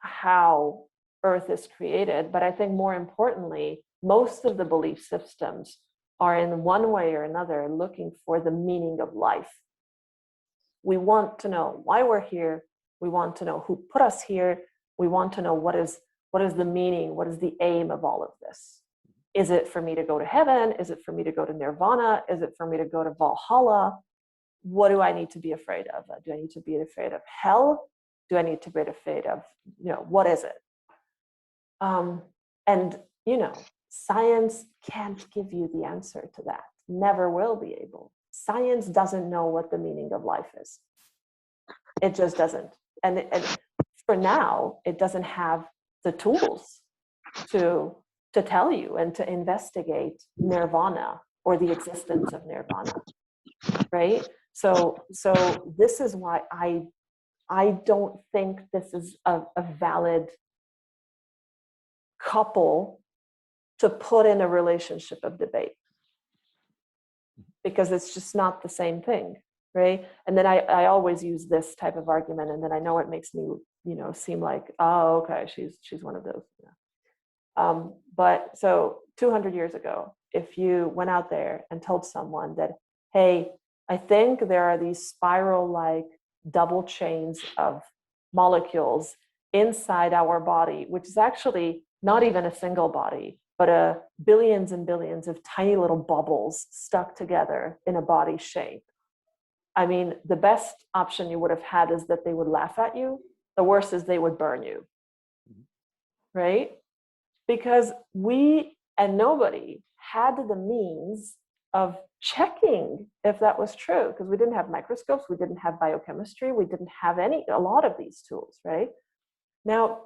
how Earth is created. But I think more importantly, most of the belief systems are in one way or another looking for the meaning of life. We want to know why we're here. We want to know who put us here. We want to know what is the meaning, what is the aim of all of this? Is it for me to go to heaven? Is it for me to go to nirvana? Is it for me to go to Valhalla? What do I need to be afraid of? Do I need to be afraid of hell? Do I need to be afraid of, you know, what is it? And, you know, science can't give you the answer to that. Never will be able. Science doesn't know what the meaning of life is. It just doesn't. And for now, it doesn't have the tools to tell you and to investigate nirvana or the existence of nirvana, right? So this is why I don't think this is a valid couple to put in a relationship of debate, because it's just not the same thing, right? And then I always use this type of argument, and then I know it makes me, you know, seem like, oh, okay, she's one of those. Yeah. But so 200 years ago, if you went out there and told someone that, hey, I think there are these spiral-like double chains of molecules inside our body, which is actually not even a single body, but billions and billions of tiny little bubbles stuck together in a body shape. I mean, the best option you would have had is that they would laugh at you. The worst is they would burn you, right? Because we and nobody had the means of checking if that was true, because we didn't have microscopes, we didn't have biochemistry, we didn't have a lot of these tools, right? Now,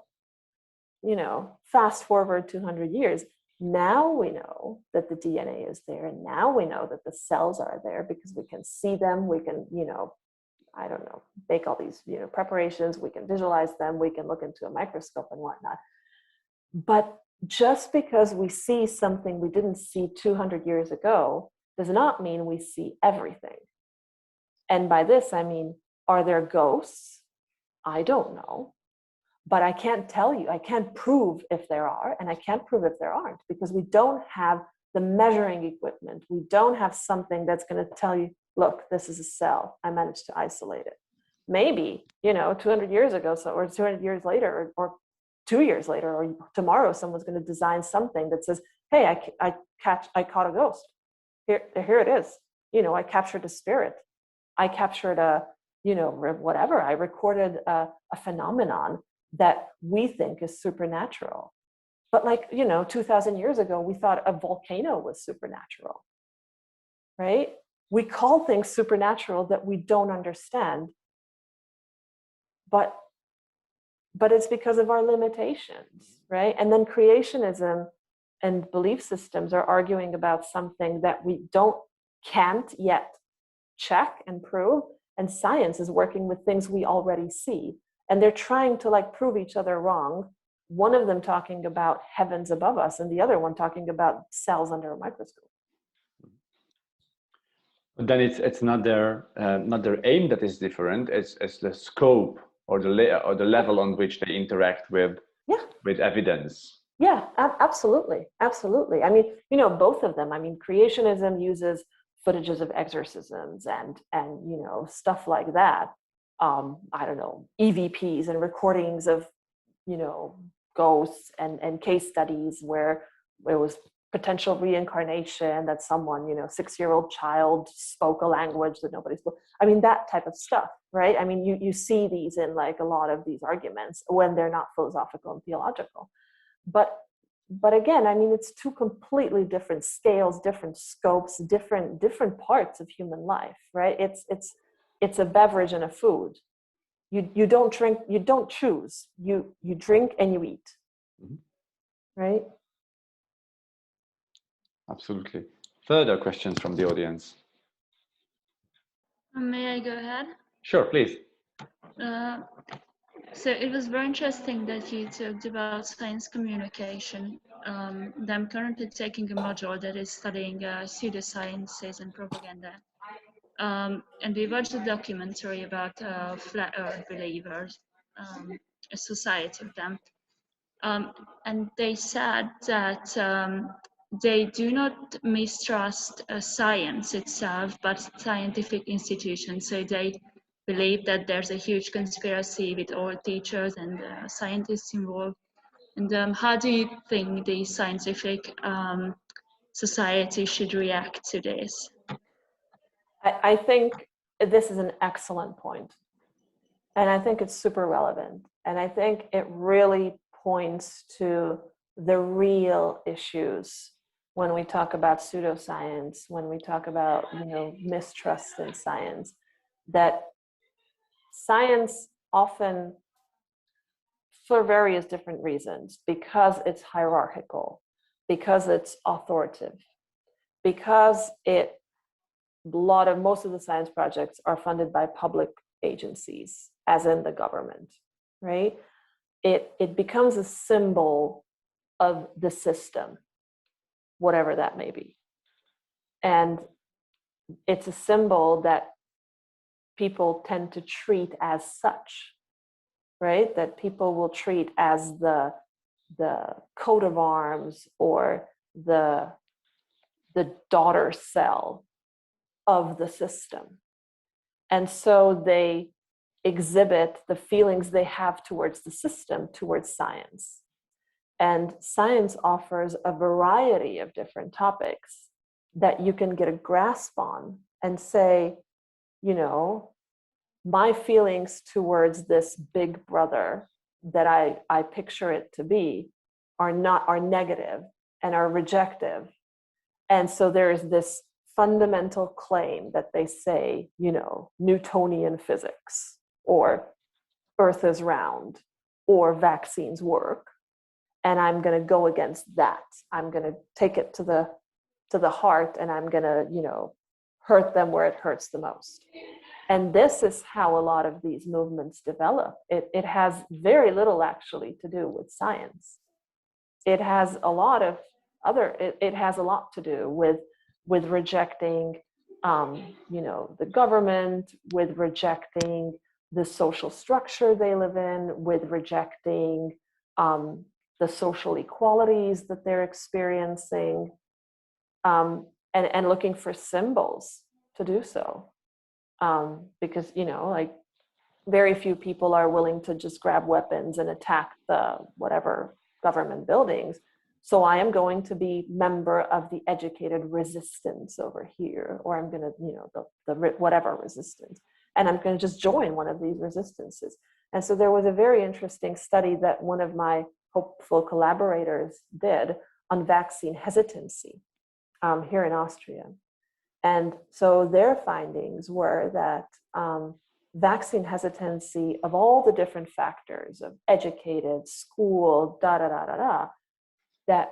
you know, fast forward 200 years, now we know that the DNA is there, and now we know that the cells are there because we can see them, we can, you know, I don't know, make all these, you know, preparations, we can visualize them, we can look into a microscope and whatnot. But just because we see something we didn't see 200 years ago does not mean we see everything. And by this, I mean, are there ghosts? I don't know. But I can't tell you, I can't prove if there are, and I can't prove if there aren't, because we don't have the measuring equipment. We don't have something that's going to tell you, look, this is a cell. I managed to isolate it. Maybe, you know, 200 years ago, or 200 years later, or 2 years later, or tomorrow, someone's going to design something that says, hey, I caught a ghost. Here it is. You know, I captured a spirit. I captured a, you know, whatever. I recorded a phenomenon that we think is supernatural. But like, you know, 2,000 years ago, we thought a volcano was supernatural, right? We call things supernatural that we don't understand, but it's because of our limitations, right? And then creationism and belief systems are arguing about something that we can't yet check and prove, and science is working with things we already see. And they're trying to like prove each other wrong. One of them talking about heavens above us, and the other one talking about cells under a microscope. But then it's not their aim that is different. It's the scope or the level on which they interact with evidence. Yeah, absolutely, absolutely. I mean, you know, both of them. I mean, creationism uses footages of exorcisms and you know, stuff like that. I don't know, EVPs and recordings of, you know, ghosts and case studies where it was potential reincarnation, that someone, 6-year-old child spoke a language that nobody spoke. I mean, that type of stuff, right? I mean, you see these in like a lot of these arguments when they're not philosophical and theological. But again, I mean, it's two completely different scales, different scopes, different parts of human life, right? It's a beverage and a food. You don't drink, you don't choose. You drink and you eat, right? Absolutely. Further questions from the audience? May I go ahead? Sure, please. So it was very interesting that you talked about science communication. I'm currently taking a module that is studying pseudosciences and propaganda. And we watched a documentary about flat earth believers, a society of them. And they said that they do not mistrust science itself, but scientific institutions. So they believe that there's a huge conspiracy with all teachers and scientists involved. And how do you think the scientific society should react to this? I think this is an excellent point. And I think it's super relevant. And I think it really points to the real issues when we talk about pseudoscience, when we talk about, mistrust in science, that science often, for various different reasons, because it's hierarchical, because it's authoritative, because most of the science projects are funded by public agencies, as in the government, right? It becomes a symbol of the system, whatever that may be. And it's a symbol that people tend to treat as such, right? That people will treat as the coat of arms or the daughter cell of the system. And so they exhibit the feelings they have towards the system, towards science. And science offers a variety of different topics that you can get a grasp on and say, my feelings towards this big brother that I picture it to be are negative and are rejective. And so there is this fundamental claim that they say, Newtonian physics, or Earth is round, or vaccines work. And I'm going to go against that. I'm going to take it to the heart, and I'm going to, hurt them where it hurts the most. And this is how a lot of these movements develop. It has very little actually to do with science. It has a lot to do with rejecting, the government, with rejecting the social structure they live in, with rejecting the social equalities that they're experiencing, and looking for symbols to do so. Because, very few people are willing to just grab weapons and attack the whatever government buildings. So I am going to be member of the educated resistance over here, or I'm going to, the whatever resistance. And I'm going to just join one of these resistances. And so there was a very interesting study that one of my hopeful collaborators did on vaccine hesitancy here in Austria. And so their findings were that vaccine hesitancy, of all the different factors of educated, school, that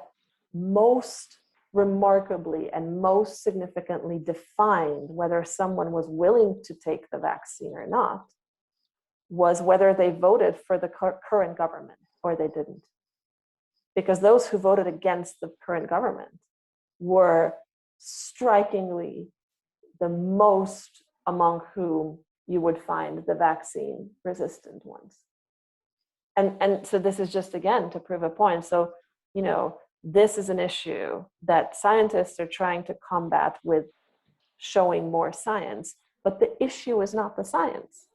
most remarkably and most significantly defined whether someone was willing to take the vaccine or not was whether they voted for the current government or they didn't. Because those who voted against the current government were strikingly the most among whom you would find the vaccine resistant ones. And so this is just, again, to prove a point. So, this is an issue that scientists are trying to combat with showing more science, but the issue is not the science.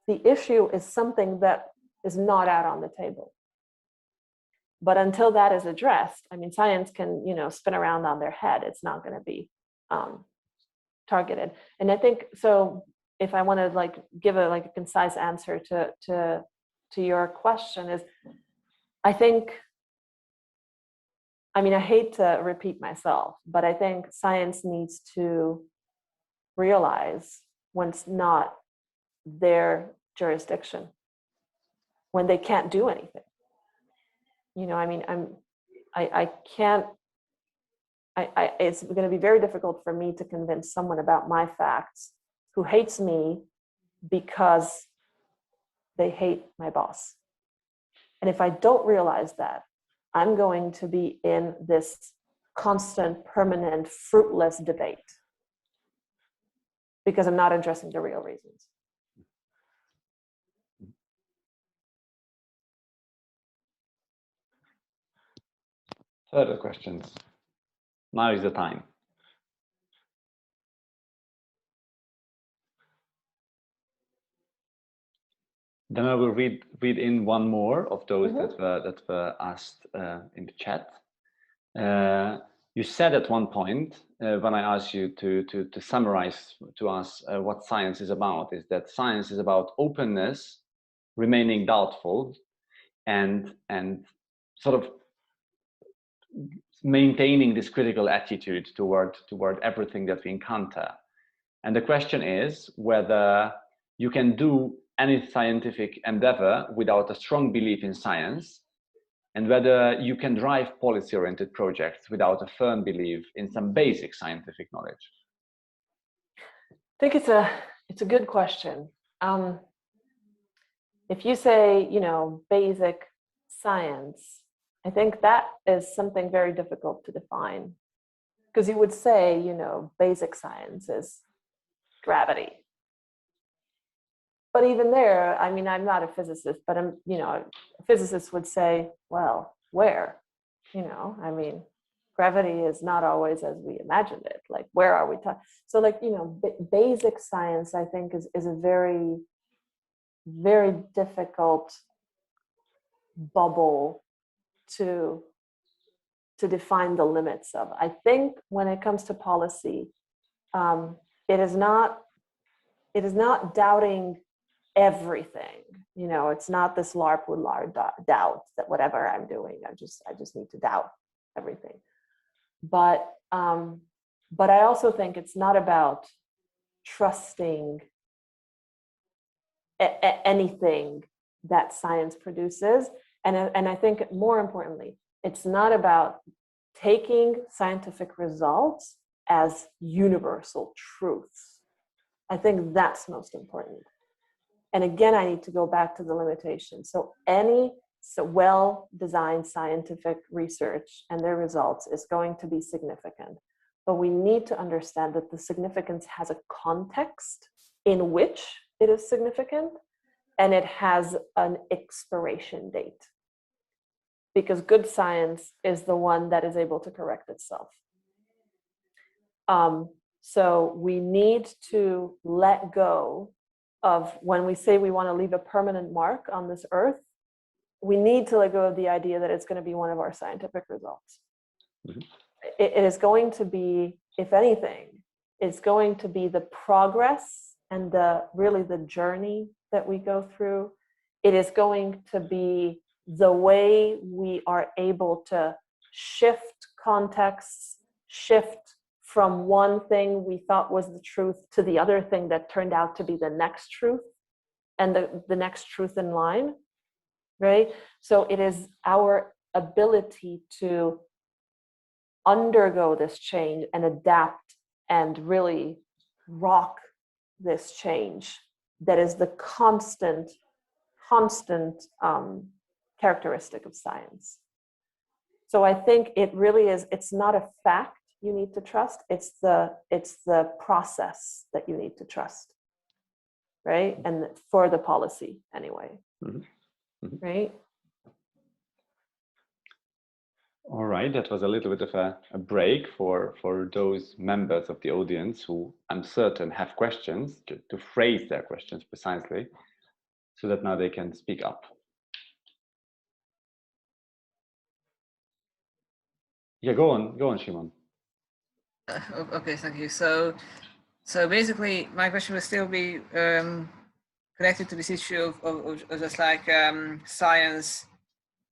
The issue is something that is not out on the table. But until that is addressed, I mean, science can, you know, spin around on their head. It's not going to be targeted. And I think, so if I want to like give a concise answer to your question is, I think, I mean, I hate to repeat myself, but I think science needs to realize when it's not their jurisdiction, when they can't do anything. You know, I mean, I can't, it's going to be very difficult for me to convince someone about my facts who hates me because they hate my boss. And if I don't realize that, I'm going to be in this constant, permanent, fruitless debate because I'm not addressing the real reasons. Further questions? Now is the time. Then I will read in one more of those that were asked in the chat. You said at one point when I asked you to summarize to us what science is about, is that science is about openness, remaining doubtful, and sort of maintaining this critical attitude toward everything that we encounter. And the question is whether you can do any scientific endeavor without a strong belief in science, and whether you can drive policy-oriented projects without a firm belief in some basic scientific knowledge. I think it's a good question. If you say, you know, basic science, I think that is something very difficult to define, because you would say, you know, basic science is gravity. But even there, I mean, I'm not a physicist, but I'm, you know, a physicist would say, well, where? You know, I mean, gravity is not always as we imagined it. Like, where are we talking? So, like, you know, basic science, I think, is a very, very difficult bubble to define the limits of. I think when it comes to policy, it is not doubting everything. You know, it's not this LARP with doubt that whatever I'm doing, I just need to doubt everything. But I also think it's not about trusting anything that science produces, and I think more importantly, it's not about taking scientific results as universal truths. I think that's most important. And again, I need to go back to the limitation. So well-designed scientific research and their results is going to be significant. But we need to understand that the significance has a context in which it is significant, and it has an expiration date. Because good science is the one that is able to correct itself. So we need to let go of, when we say we want to leave a permanent mark on this earth, we need to let go of the idea that it's going to be one of our scientific results. Mm-hmm. It is going to be, if anything, it's going to be the progress and really the journey that we go through. It is going to be the way we are able to shift contexts, shift from one thing we thought was the truth to the other thing that turned out to be the next truth, and the next truth in line, right? So it is our ability to undergo this change and adapt and really rock this change that is the constant characteristic of science. So I think it really is, it's not a fact you need to trust, it's the process that you need to trust, right? And for the policy anyway. Mm-hmm. Mm-hmm. Right? All right, that was a little bit of a break for those members of the audience who I'm certain have questions, to phrase their questions precisely, so that now they can speak up. Yeah, go on, Shimon. Okay, thank you. So basically, my question will still be connected to this issue of just like science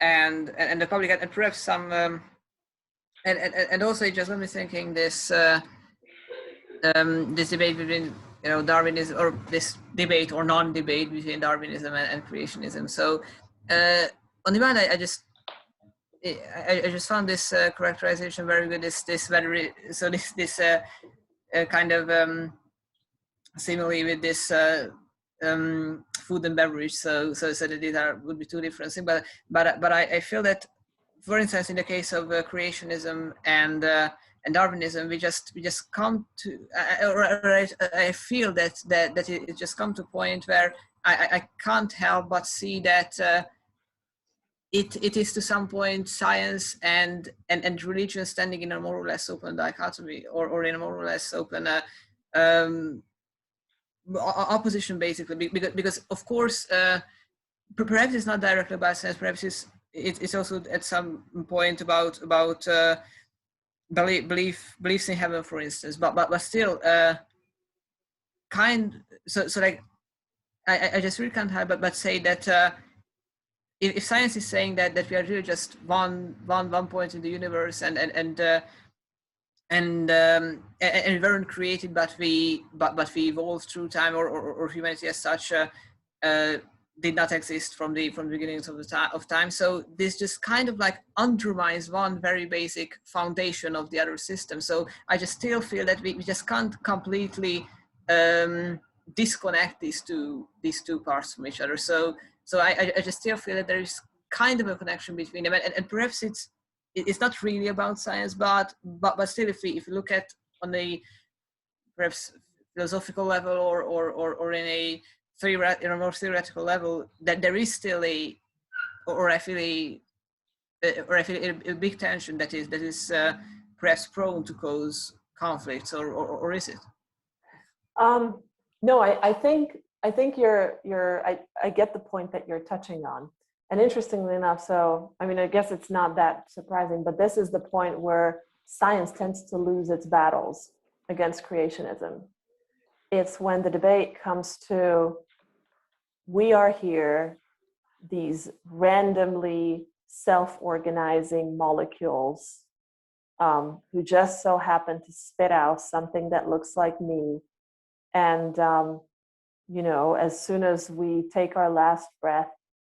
and the public, and perhaps some and also it just got me thinking this this debate between Darwinism, or this debate or non-debate between Darwinism and creationism. So on the one hand, I just found this characterization very good. This kind of simile with this food and beverage. So that these would be two different things. But I feel that, for instance, in the case of creationism and Darwinism, we just come to, I feel that it just come to a point where I can't help but see that it is to some point science and religion standing in a more or less open dichotomy, or in a more or less open opposition, basically, because of course perhaps it's not directly about science, perhaps it's also at some point about beliefs in heaven, for instance, but still so like I just really can't help but say that if science is saying that we are really just one point in the universe, and we weren't created, but we evolved through time, or humanity as such did not exist from the beginnings of time. So this just kind of like undermines one very basic foundation of the other system. So I just still feel that we just can't completely disconnect these two parts from each other. So I just still feel that there is kind of a connection between them, and perhaps it's not really about science, but still, if we look at on a perhaps philosophical level, or in a more theoretical level, that there is still a big tension that is perhaps prone to cause conflicts, or is it? No, I think I get the point that you're touching on. And interestingly enough, so I mean, I guess it's not that surprising, but this is the point where science tends to lose its battles against creationism. It's when the debate comes to, we are here, these randomly self-organizing molecules who just so happen to spit out something that looks like me. And, as soon as we take our last breath,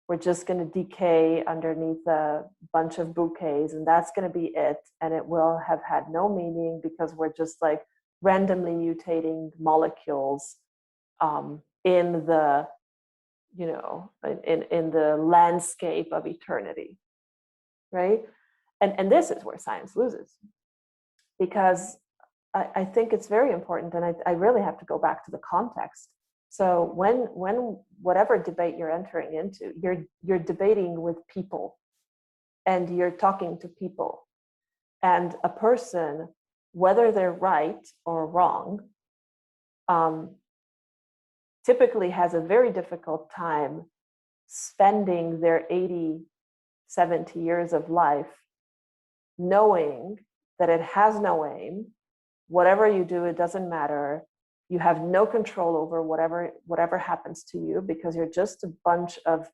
we're just going to decay underneath a bunch of bouquets, and that's going to be it. And it will have had no meaning, because we're just like randomly mutating molecules in the, in the landscape of eternity, right? And this is where science loses, because I think it's very important, and I really have to go back to the context. So when whatever debate you're entering into, you're debating with people, and you're talking to people, and a person, whether they're right or wrong, typically has a very difficult time spending their 80, 70 years of life knowing that it has no aim. Whatever you do, it doesn't matter. You have no control over whatever happens to you, because you're just a bunch of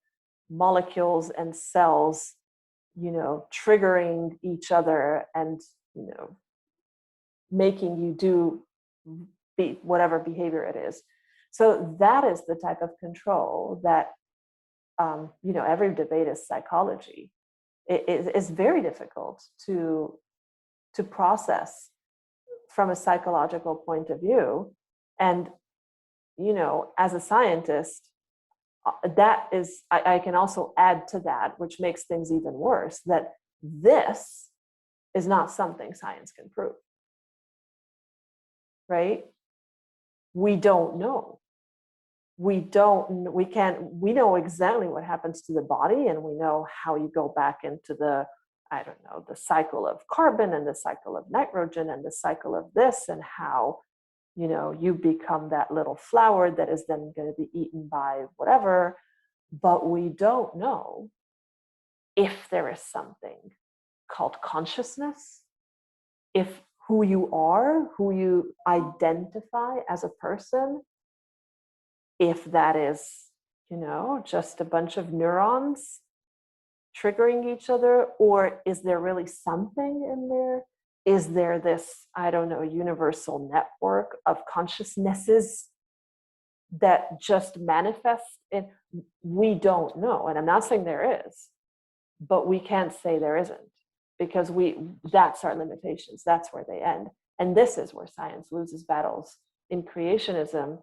molecules and cells, triggering each other and, making you do whatever behavior it is. So that is the type of control that, every debate is psychology. It's very difficult to process from a psychological point of view. And, as a scientist, that is, I can also add to that, which makes things even worse, that this is not something science can prove, right? We don't know. We know exactly what happens to the body, and we know how you go back into the cycle of carbon and the cycle of nitrogen and the cycle of this, and how, you become that little flower that is then going to be eaten by whatever. But we don't know if there is something called consciousness, if who you are, who you identify as a person, if that is, you know, just a bunch of neurons triggering each other, or is there really something in there? Is there this, I don't know, universal network of consciousnesses that just manifests in? We don't know. And I'm not saying there is, but we can't say there isn't, because that's our limitations. That's where they end. And this is where science loses battles in creationism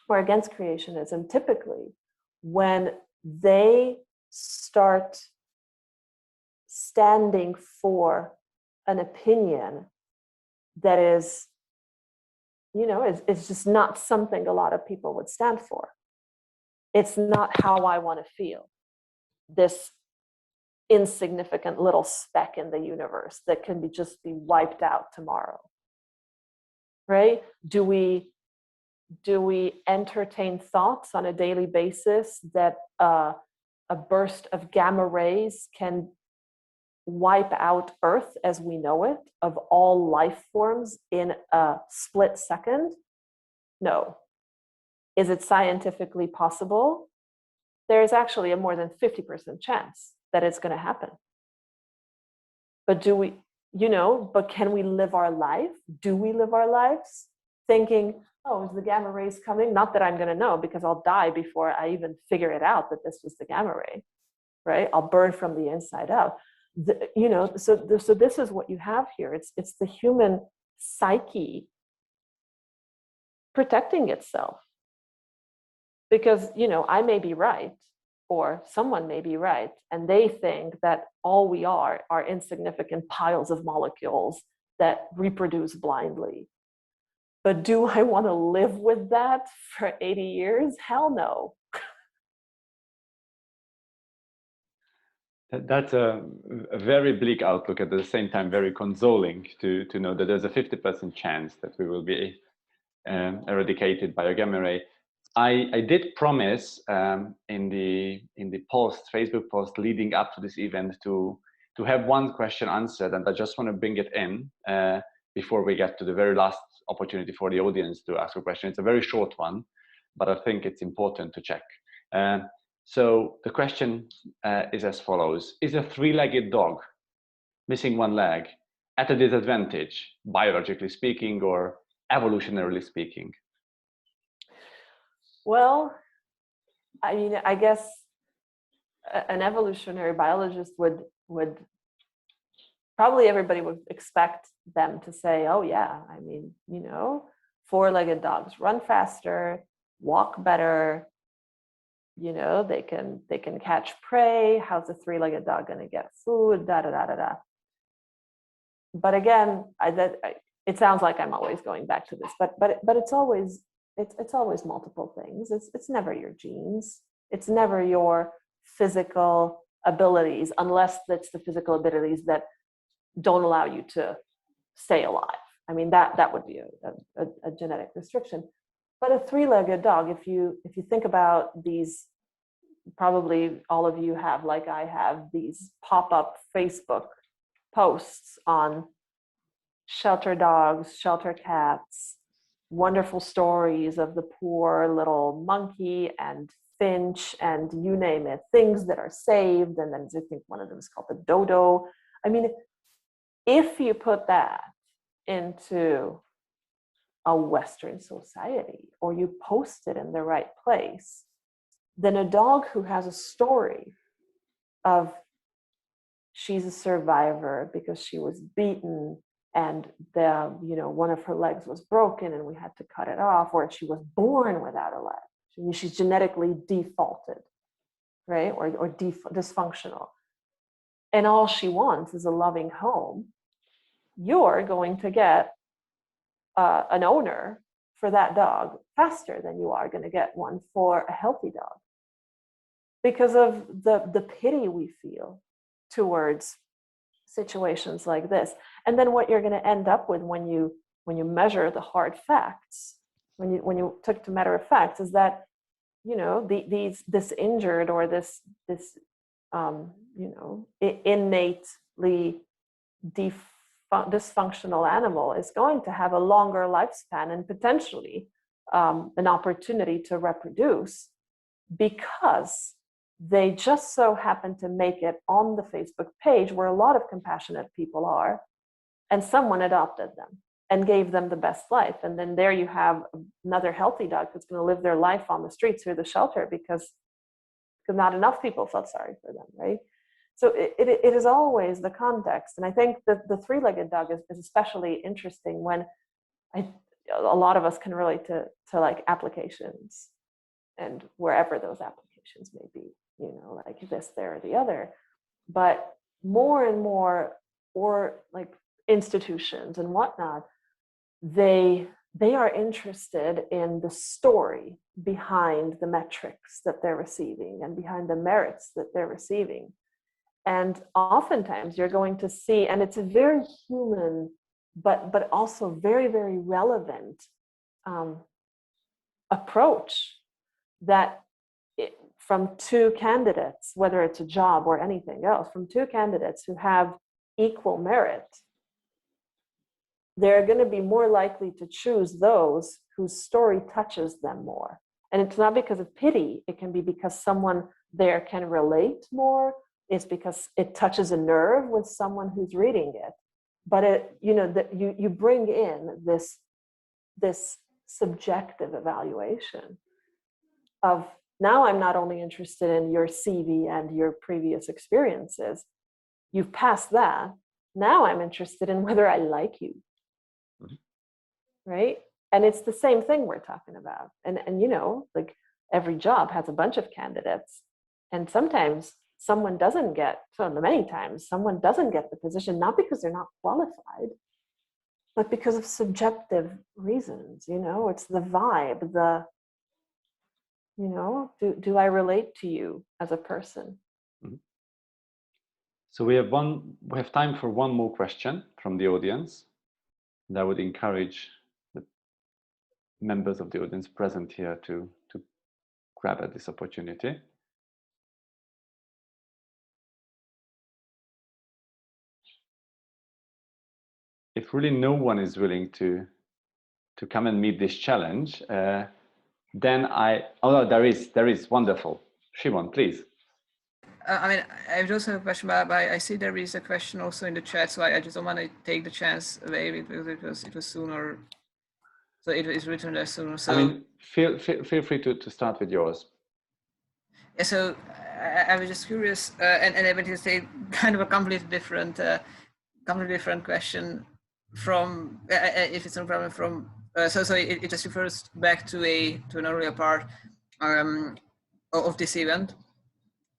or against creationism, typically, when they start standing for an opinion that is, you know, it's just not something a lot of people would stand for. It's not how I want to feel. This insignificant little speck in the universe that can just be wiped out tomorrow, right? Do we entertain thoughts on a daily basis that a burst of gamma rays can wipe out Earth as we know it, of all life forms, in a split second? No. Is it scientifically possible? There is actually a more than 50% chance that it's going to happen. But do we, you know, but can we live our life? Do we live our lives thinking, oh, is the gamma rays coming? Not that I'm going to know, because I'll die before I even figure it out that this was the gamma ray, right? I'll burn from the inside out. You know, so this is what you have here. It's the human psyche protecting itself, because, you know, I may be right, or someone may be right, and they think that all we are insignificant piles of molecules that reproduce blindly. But do I want to live with that for 80 years? Hell no. That's a very bleak outlook, at the same time very consoling to know that there's a 50% chance that we will be eradicated by a gamma ray. I did promise in the Facebook post leading up to this event to have one question answered, and I just want to bring it in before we get to the very last opportunity for the audience to ask a question. It's a very short one, but I think it's important to check. So the question is as follows: is a three-legged dog missing one leg at a disadvantage, biologically speaking or evolutionarily speaking? Well, I mean, I guess an evolutionary biologist would probably, everybody would expect them to say, oh yeah, I mean, you know, four-legged dogs run faster, walk better, you know, they can catch prey. How's a three-legged dog going to get food? Da da da da da. But again, it sounds like I'm always going back to this, but it's always multiple things. It's never your genes. It's never your physical abilities, unless that's the physical abilities that don't allow you to stay alive. I mean, that would be a genetic restriction. But a three-legged dog, if you think about these, probably all of you have, like I have, these pop-up Facebook posts on shelter dogs, shelter cats, wonderful stories of the poor little monkey and finch and you name it, things that are saved. And then I think one of them is called the dodo. I mean, if you put that into a Western society, or you post it in the right place, then a dog who has a story of she's a survivor because she was beaten and one of her legs was broken and we had to cut it off, or she was born without a leg, she's genetically defaulted, right, or dysfunctional, and all she wants is a loving home, you're going to get an owner for that dog faster than you are going to get one for a healthy dog, because of the pity we feel towards situations like this. And then what you're going to end up with when you measure the hard facts, when you took to matter of facts, is that, you know, this injured or this innately dysfunctional animal is going to have a longer lifespan and potentially an opportunity to reproduce, because they just so happen to make it on the Facebook page where a lot of compassionate people are, and someone adopted them and gave them the best life. And then there you have another healthy dog that's going to live their life on the streets or the shelter because not enough people felt sorry for them, right? So it is always the context. And I think that the three-legged dog is especially interesting when a lot of us can relate to like applications and wherever those applications may be, you know, like this, there, or the other. But more and more, or like institutions and whatnot, they are interested in the story behind the metrics that they're receiving and behind the merits that they're receiving. And oftentimes you're going to see, and it's a very human, but also very, very relevant approach, that from two candidates, whether it's a job or anything else, from two candidates who have equal merit, they're going to be more likely to choose those whose story touches them more. And it's not because of pity. It can be because someone there can relate more. It's because it touches a nerve with someone who's reading it. But it, you know, that you bring in this subjective evaluation of, now I'm not only interested in your CV and your previous experiences. You've passed that. Now I'm interested in whether I like you. Right? And it's the same thing we're talking about. And you know, like every job has a bunch of candidates. And sometimes someone doesn't get, so many times, someone doesn't get the position, not because they're not qualified, but because of subjective reasons. You know, it's the vibe, you know, do I relate to you as a person? Mm-hmm. So we have time for one more question from the audience. And I would encourage the members of the audience present here to grab at this opportunity. If really no one is willing to come and meet this challenge, then there is, wonderful. Shimon, please. I mean, I also have a question, but I see there is a question also in the chat, so I just don't want to take the chance away because it was sooner. So it is written there sooner. So I mean, feel free to start with yours. Yeah, so I was just curious, and I went to say kind of a completely different question from, if it's no problem, from. So it just refers back to an earlier part of this event,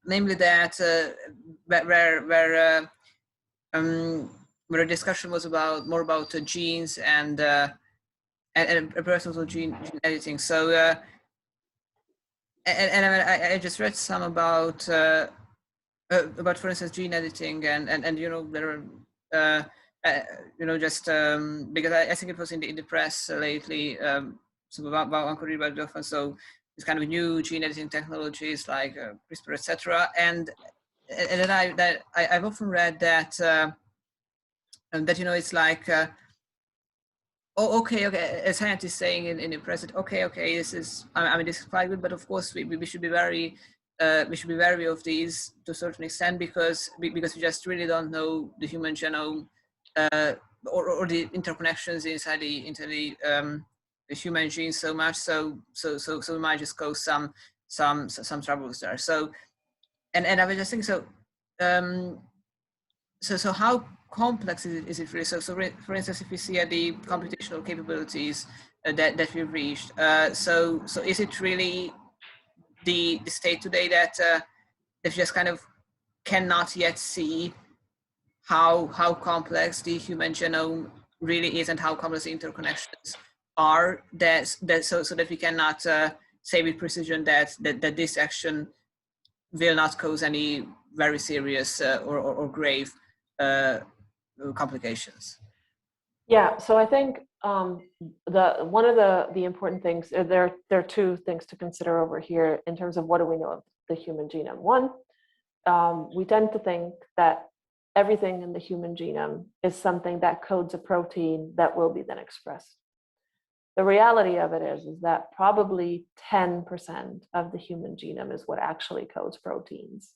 namely that where a discussion was more about genes and personal gene editing. So I just read some about for instance gene editing and you know there are you know just because I think it was in the press lately so about Hungary very often, so it's kind of new gene editing technologies like CRISPR, etc. And then I've often read that that you know it's like okay, a scientist saying in the press that okay, this is, I mean this is quite good, but of course we should be very of these to a certain extent because we just really don't know the human genome or the interconnections inside the human genes so much, so we might just cause some troubles there. So and I was just thinking, so how complex is it really? So for instance, if we see at the computational capabilities that we've reached, so is it really the state today that we just kind of cannot yet see how complex the human genome really is and how complex the interconnections are, so that we cannot say with precision that this action will not cause any very serious or grave complications? Yeah, so I think one of the important things, there are two things to consider over here in terms of what do we know of the human genome. One, we tend to think that everything in the human genome is something that codes a protein that will be then expressed. The reality of it is that probably 10% of the human genome is what actually codes proteins.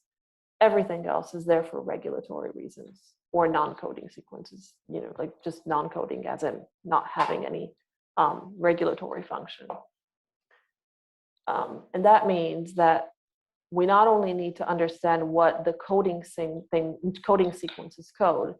Everything else is there for regulatory reasons or non-coding sequences, you know, like just non-coding as in not having any regulatory function. And that means that we not only need to understand what the coding sequences code,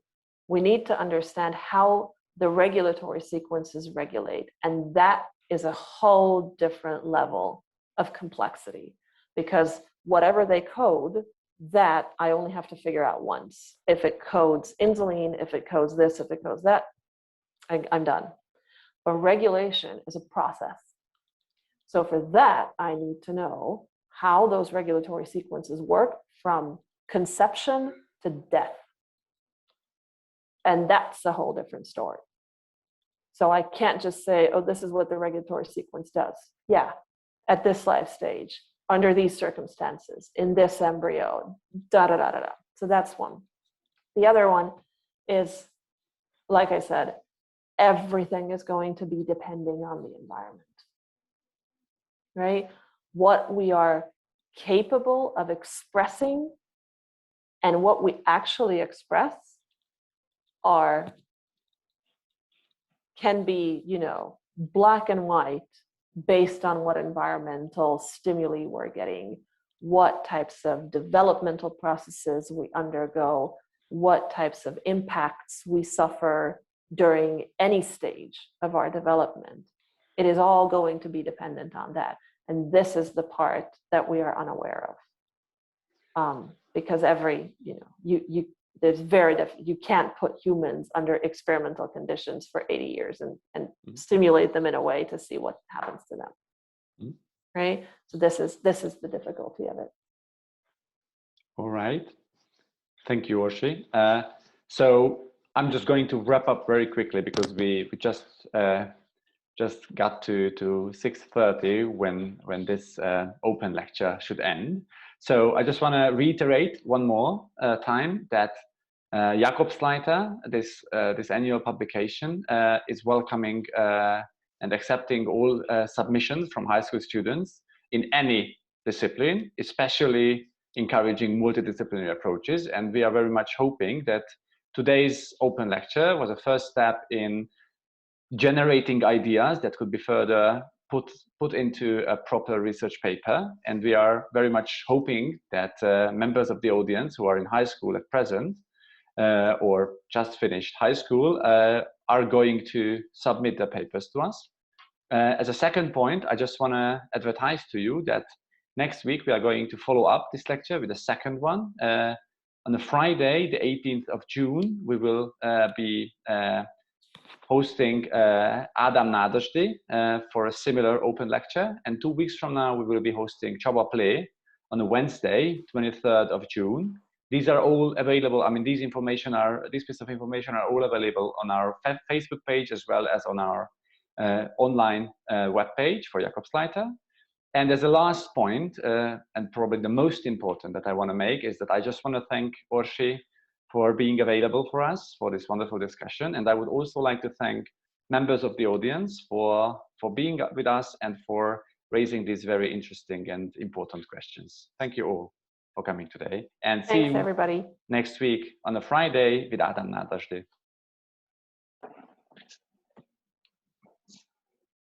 we need to understand how the regulatory sequences regulate. And that is a whole different level of complexity, because whatever they code, that I only have to figure out once. If it codes insulin, if it codes this, if it codes that, I'm done. But regulation is a process. So for that, I need to know how those regulatory sequences work from conception to death. And that's a whole different story. So I can't just say, oh, this is what the regulatory sequence does. Yeah, at this life stage, under these circumstances, in this embryo, da da da da da. So that's one. The other one is, like I said, everything is going to be depending on the environment, right? What we are capable of expressing and what we actually express can be, you know, black and white based on what environmental stimuli we're getting, what types of developmental processes we undergo, what types of impacts we suffer during any stage of our development. It is all going to be dependent on that. And this is the part that we are unaware of. Because you can't put humans under experimental conditions for 80 years and stimulate them in a way to see what happens to them. Right? So this is the difficulty of it. All right. Thank you, Orsi. So I'm just going to wrap up very quickly because we just got to 6:30 when this open lecture should end. So I just want to reiterate one more time that Jakobsleiter, this annual publication, is welcoming and accepting all submissions from high school students in any discipline, especially encouraging multidisciplinary approaches. And we are very much hoping that today's open lecture was a first step in generating ideas that could be further put into a proper research paper. And we are very much hoping that members of the audience who are in high school at present or just finished high school are going to submit their papers to us. As a second point, I just want to advertise to you that next week we are going to follow up this lecture with a second one. On the Friday, the 18th of June, we will be hosting Ádám Nádasdy for a similar open lecture. And 2 weeks from now, we will be hosting Csaba Play on a Wednesday, 23rd of June. These are all available. I mean, these pieces of information are all available on our Facebook page as well as on our online webpage for Jakobsleiter. And as a last point, and probably the most important that I want to make, is that I just want to thank Orsi for being available for us for this wonderful discussion. And I would also like to thank members of the audience for being with us and for raising these very interesting and important questions. Thank you all for coming today. And see you everybody next week on a Friday with Ádám Nádasdy.